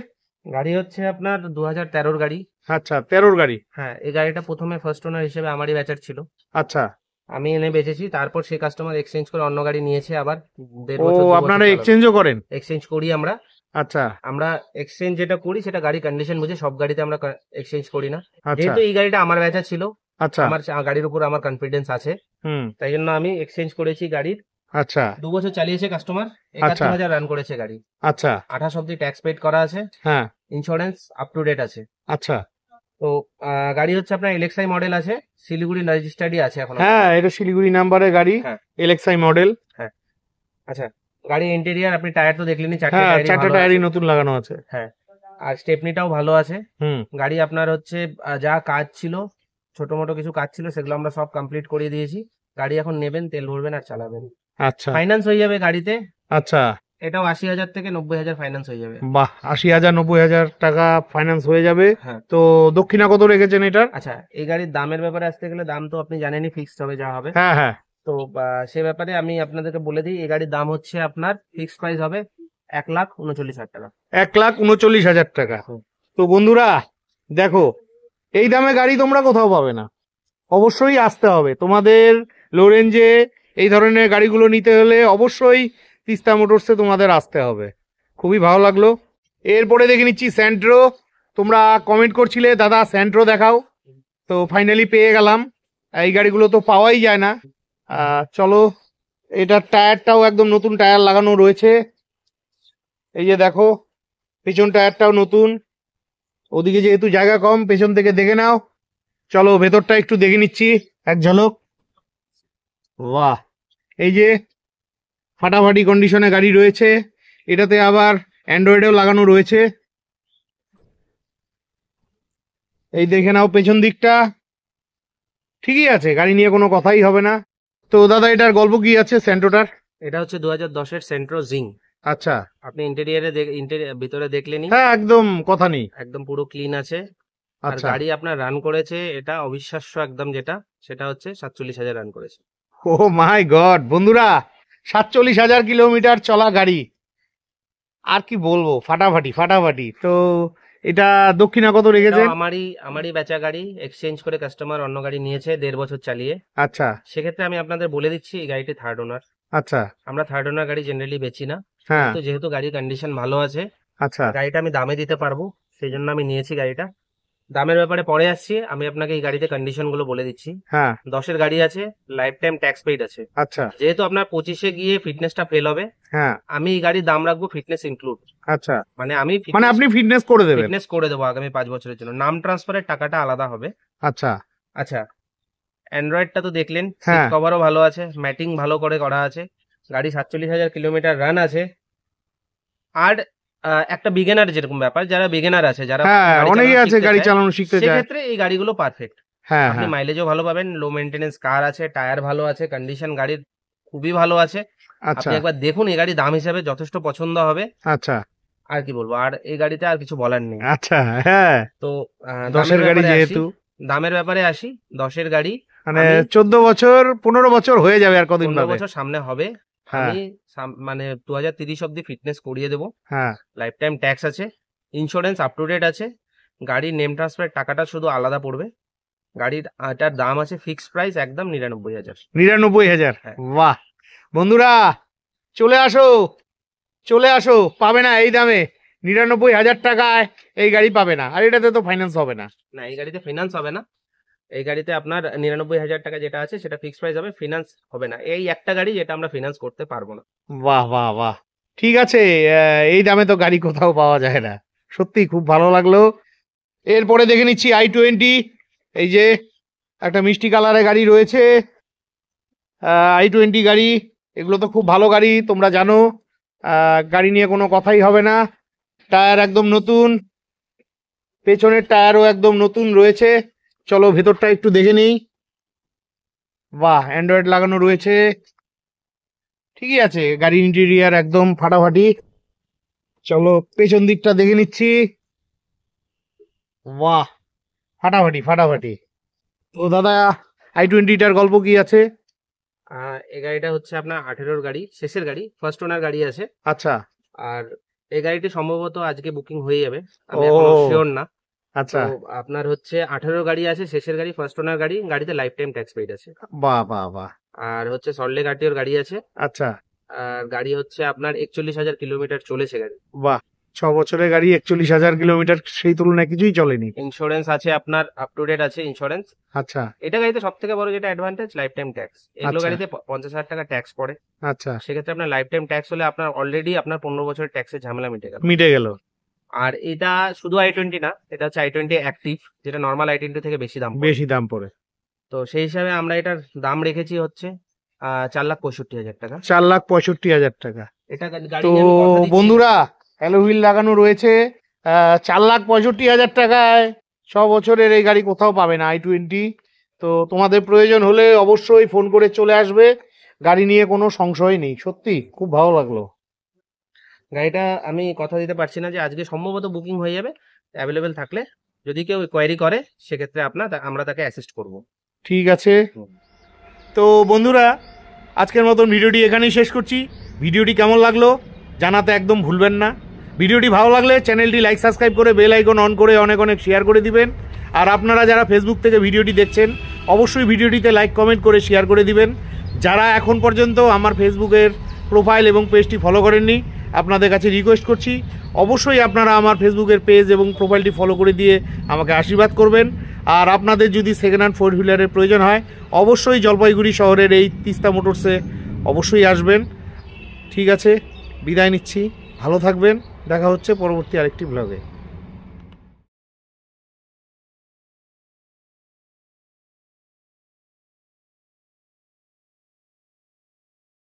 গাড়ি হচ্ছে আপনার 2013 গাড়ি। আচ্ছা, 13 গাড়ি। হ্যাঁ, এই গাড়িটা প্রথমে ফার্স্ট ওনার হিসেবে আমারই বেচার ছিল, আচ্ছা। আমি এনে বেচেছি। তারপর সেই কাস্টমার এক্সচেঞ্জ করে অন্য গাড়ি নিয়েছে, আবার 1.5 ও, বছর 2 বছর আপনারা চালাবে। এক্সচেঞ্জও করেন? এক্সচেঞ্জ করি আমরা। আচ্ছা আমরা এক্সচেঞ্জ যেটা করি সেটা গাড়ি কন্ডিশন বুঝে, সব গাড়িতে আমরা এক্সচেঞ্জ করি না। আচ্ছা যেহেতু এই গাড়িটা আমার বেচা ছিল, আচ্ছা। আমার গাড়ির উপর আমার কনফিডেন্স আছে, হুম। তাই জন্য আমি এক্সচেঞ্জ করেছি গাড়ির। আচ্ছা 2 বছর চালিয়েছে কাস্টমার, আচ্ছা। 71,000 রান করেছে গাড়ি। আচ্ছা। 28 অব্দি ট্যাক্স পেড করা আছে, হ্যাঁ। ইন্স্যুরেন্স আপ টু ডেট আছে। আচ্ছা। তো গাড়ি হচ্ছে আপনার এলএক্সআই মডেল আছে, শিলিগুড়ি রেজিস্টার্ডই আছে এখন। হ্যাঁ, এটা শিলিগুড়ি নাম্বারের গাড়ি, হ্যাঁ। LXi model. আচ্ছা, গাড়ি ইন্টেরিয়ার আপনি টায়ার তো দেখলেনই, হ্যাঁ, 4টে ভালো টায়ারই আছে। নতুন লাগানো আছে। হ্যাঁ, আর স্টেপনিটাও ভালো আছে। হুম। গাড়ি আপনার হচ্ছে যা কাজ ছিল, ছোট মোটো কিছু কাজ ছিল, সেগুলো আমরা সব কমপ্লিট করিয়ে দিয়েছি। গাড়ি এখন নেবেন, তেল ভরবেন আর চালাবেন। আচ্ছা ফাইন্যান্স হয়ে যাবে গাড়িতে, আচ্ছা। এটাও 80,000 থেকে 90,000 ফাইন্যান্স হয়ে যাবে। বাহ, 80,000 90,000 টাকা ফাইন্যান্স হয়ে যাবে। হ্যাঁ। তো দক্ষিণা কত রেখেছেন এটার? আচ্ছা, এই গাড়ির দামের ব্যাপারে আসতে গেলে, দাম তো আপনি জানেনই ফিক্সড হবে যা হবে। হ্যাঁ হ্যাঁ। তো সে ব্যাপারে আমি আপনাদেরকে বলে দিই, এই গাড়ির দাম হচ্ছে আপনার ফিক্সড প্রাইস হবে 1,39,000 টাকা। 1,39,000 টাকা। হুম। তো বন্ধুরা দেখো, এই দামে গাড়ি তোমরা কোথাও পাবে না, অবশ্যই আসতে হবে তোমাদের। লো রেঞ্জে এই ধরনের গাড়িগুলো নিতে হলে অবশ্যই তিস্তা মোটরসে তোমাদের আসতে হবে। খুবই ভালো লাগলো। এরপরে দেখে নিচ্ছি স্যান্ট্রো। তোমরা কমেন্ট করছিলে দাদা স্যান্ট্রো দেখাও, তো ফাইনালি পেয়ে গেলাম। এই গাড়িগুলো তো পাওয়াই যায় না। চলো, এটার টায়ারটাও একদম নতুন টায়ার লাগানো রয়েছে। এই যে দেখো, পেছন টায়ারটাও নতুন। ওদিকে যেহেতু জায়গা কম, পেছন থেকে দেখে নাও। চলো ভেতরটা একটু দেখে নিচ্ছি এক ঝলক। বাহ, এই যে ফাটাফাটি কন্ডিশনে গাড়ি রয়েছে। এটাতে আবার অ্যান্ড্রয়েডেও লাগানো রয়েছে। এই দেখে নাও পেছন দিকটা, ঠিকই আছে, গাড়ি নিয়ে কোনো কথাই হবে না। তো দাদা, এটার গল্প কি আছে স্যান্ট্রোটার? এটা হচ্ছে 2010-এর সেন্ট্রো জিং। আচ্ছা। আপনি ভিতরে দেখলেনই, হ্যাঁ, একদম কথা নেই। একদম পুরো ক্লিন আছে। আর আচ্ছা। গাড়ি আপনার রান করেছে, এটা অবিশ্বাস্য একদম, যেটা সেটা হচ্ছে 47,000 রান করেছে। ও মাই গড বন্ধুরা, 47,000 কিলোমিটার চলা গাড়ি, আর কি বলবো, ফাটাফাটি ফাটাফাটি। তো এটা দক্ষিণা কত রেখেছেন? এটাও আমারই বেচা গাড়ি, এক্সচেঞ্জ করে কাস্টমার অন্য গাড়ি নিয়েছে 1.5 বছর চালিয়ে। আচ্ছা সেক্ষেত্রে আমি আপনাদের বলে দিচ্ছি, এই গাড়িটি থার্ড ওনার। আচ্ছা। আমরা থার্ড ওনার গাড়ি জেনারেলি বেচি না, হ্যাঁ। তো যেহেতু গাড়ির কন্ডিশন ভালো আছে, আচ্ছা গাড়িটা আমি দামে দিতে পারবো, সেই জন্য আমি নিয়েছি গাড়িটা। দামের ব্যাপারে পরে আসছি, আমি আপনাকে এই গাড়িতে কন্ডিশন গুলো বলে দিচ্ছি। হ্যাঁ। 10-এর গাড়ি আছে, লাইফ টাইম ট্যাক্স পেইড আছে। আচ্ছা। যেহেতু আপনার 25-এ গিয়ে ফিটনেসটা ফেল হবে, হ্যাঁ। আমি এই গাড়ির দাম রাখবো ফিটনেস ইনক্লুড। আচ্ছা, মানে আমি মানে আপনি ফিটনেস করে দেবেন? ফিটনেস করে দেবো আগামী 5 বছরের জন্য, নাম ট্রান্সফারের টাকাটা আলাদা হবে। আচ্ছা আচ্ছা, অ্যান্ড্রয়েডটা তো দেখলেন, সিট হ্যাঁ। কভারও ভালো আছে, ম্যাটিং ভালো করে করা আছে। গাড়ি 47,000 কিলোমিটার রান আছে। আর একটা বিগিনার যেরকম ব্যাপার, যারা বিগিনার আছে, যারা হ্যাঁ, গাড়ি অনেকেই চালানো আছে শিখতে গাড়ি চায়, চালানো শিখতে চায়, সেক্ষেত্রে এই গাড়িগুলো পারফেক্ট। হ্যাঁ আপনি হ্যাঁ। মাইলেজও ভালো পাবেন, লো মেইনটেনেন্স কার আছে, টায়ার ভালো আছে, কন্ডিশন গাড়ির খুবই ভালো আছে। আচ্ছা আপনি একবার দেখুন, এই গাড়ি দাম হিসেবে যথেষ্ট পছন্দ হবে। আচ্ছা আর কি বলবো, আর এই গাড়িতে আর কিছু বলার নেই। আচ্ছা। হ্যাঁ, তো 10-এর গাড়ি যেহেতু, দামের ব্যাপারে আসি। 10-এর গাড়ি মানে আমি 14 বছর 15 বছর হয়ে যাবে আর কদিন 15 বাদে। বছর সামনে হবে। হ্যাঁ। আমি মানে 2030 অব্দি ফিটনেস করিয়ে দেবো। হ্যাঁ। লাইফ টাইম ট্যাক্স আছে, ইন্স্যুরেন্স আপ টু ডেট আছে। গাড়ির নেম ট্রান্সফারের টাকাটা শুধু আলাদা পড়বে। গাড়ির এটার দাম আছে ফিক্সড প্রাইস একদম 99,000। 99,000? হ্যাঁ। বাহ বন্ধুরা, চলে আসো চলে আসো, পাবে না এই দামে। 99,000 টাকায় এই গাড়ি পাবে না, আর এটাতে তো ফাইন্যান্স হবে না। না, এই গাড়িতে ফিনান্স হবে না। এই গাড়িতে আপনার 99,000 টাকা যেটা আছে সেটা ফিক্স প্রাইস হবে, ফিনান্স হবে না। এই একটা গাড়ি যেটা আমরা ফিনান্স করতে পারবো না। বাহ বাহ বাহ, ঠিক আছে। এই দামে তো গাড়ি কোথাও পাওয়া যায় না, সত্যি খুব ভালো লাগলো। এরপরে দেখে নিচ্ছি i20। এই যে একটা মিষ্টি কালারের গাড়ি রয়েছে, i20 গাড়ি। এগুলো তো খুব ভালো গাড়ি, তোমরা জানো। গাড়ি নিয়ে কোনো কথাই হবে না। টায়ার একদম নতুন, পেছনের টায়ারও একদম নতুন রয়েছে। চলো ভেতরটা একটু দেখে নিই। বাহ, অ্যান্ড্রয়েড লাগানো রয়েছে, ঠিকই আছে। গাড়ির ইন্টেরিয়ার একদম ফাটাফাটি। চলো পেছন দিকটা দেখে নিচ্ছি। বাহ, ফাটাফাটি ফাটাফাটি। তো দাদা, i20টার গল্প কি আছে? এই গাড়িটা হচ্ছে আপনার 18 গাড়ি, শেষের গাড়ি, ফার্স্ট ওনার গাড়ি আছে। আচ্ছা আর এই গাড়িটি সম্ভবত আজকে বুকিং হয়ে যাবে, আমি এখনো শিওর না। আচ্ছা, তো আপনার হচ্ছে 18 গাড়ি আছে, শেষের গাড়ি, ফার্স্ট ওনার গাড়ি। গাড়িতে লাইফ টাইম ট্যাক্স পেইড আছে। বাহ বাহ বাহ। আর হচ্ছে সল্টলেক আরটিওর গাড়ি আছে। আচ্ছা, আর গাড়ি হচ্ছে আপনার 41,000 কিলোমিটার চলেছে গাড়ি। বাহ, 6 বছরের গাড়ি, 41,000 কিলোমিটার, সেই তুলনায় কিছুই চলেনি। ইন্স্যুরেন্স আছে আপনার, আপ টু ডেট আছে ইন্স্যুরেন্স। আচ্ছা এটা গাড়িতে সব থেকে বড় যেটা অ্যাডভান্টেজ, লাইফ টাইম ট্যাক্স। এগুলো আচ্ছা। গাড়িতে 50,000 টাকা ট্যাক্স পড়ে। আচ্ছা, সেক্ষেত্রে আপনার লাইফ টাইম ট্যাক্স হলে আপনার অলরেডি আপনার 15 বছরের ট্যাক্সের ঝামেলা মিটে গেল। মিটে গেল। আর এটা শুধু i20 না, এটা হচ্ছে i20 অ্যাক্টিভ, যেটা নর্মাল i20 থেকে বেশি দাম পড়ে। বেশি দাম পড়ে। তো সেই হিসাবে আমরা এটার দাম রেখেছি হচ্ছে 4,65,000 টাকা। 4,65,000 টাকা। এটা গাড়ি তো নিয়ে আমি কথা দিচ্ছি। বন্ধুরা, অ্যালো হুইল লাগানো রয়েছে, 4,65,000 টাকায় 6 বছরের এই গাড়ি কোথাও পাবে না i20। তো তোমাদের প্রয়োজন হলে অবশ্যই ফোন করে চলে আসবে, গাড়ি নিয়ে কোনো সংশয় নেই। সত্যি খুব ভালো লাগলো। গাড়িটা আমি কথা দিতে পারছি না যে আজকে সম্ভবত বুকিং হয়ে যাবে। অ্যাভেলেবেল থাকলে যদি কেউ কোয়ারি করে সেক্ষেত্রে আমরা তাকে অ্যাসিস্ট করব। ঠিক আছে। তো বন্ধুরা, আজকের মতন ভিডিওটি এখানেই শেষ করছি। ভিডিওটি কেমন লাগলো জানাতে একদম ভুলবেন না। ভিডিওটি ভালো লাগলে চ্যানেলটি লাইক সাবস্ক্রাইব করে বেল আইকন অন করে অনেক অনেক শেয়ার করে দিবেন। আর আপনারা যারা ফেসবুক থেকে ভিডিওটি দেখছেন অবশ্যই ভিডিওটিতে লাইক কমেন্ট করে শেয়ার করে দিবেন। যারা এখন পর্যন্ত আমার ফেসবুকের প্রোফাইল এবং পেজটি ফলো করেননি, আপনাদের কাছে রিকোয়েস্ট করছি অবশ্যই আপনারা আমার ফেসবুকের পেজ এবং প্রোফাইলটি ফলো করে দিয়ে আমাকে আশীর্বাদ করবেন। আর আপনাদের যদি সেকেন্ড হ্যান্ড 4 হুইলারের প্রয়োজন হয় অবশ্যই জলপাইগুড়ি শহরের এই তিস্তা মোটরসে অবশ্যই আসবেন। ঠিক আছে, বিদায় নিচ্ছি, ভালো থাকবেন, দেখা হচ্ছে পরবর্তী আরেকটি ব্লগে।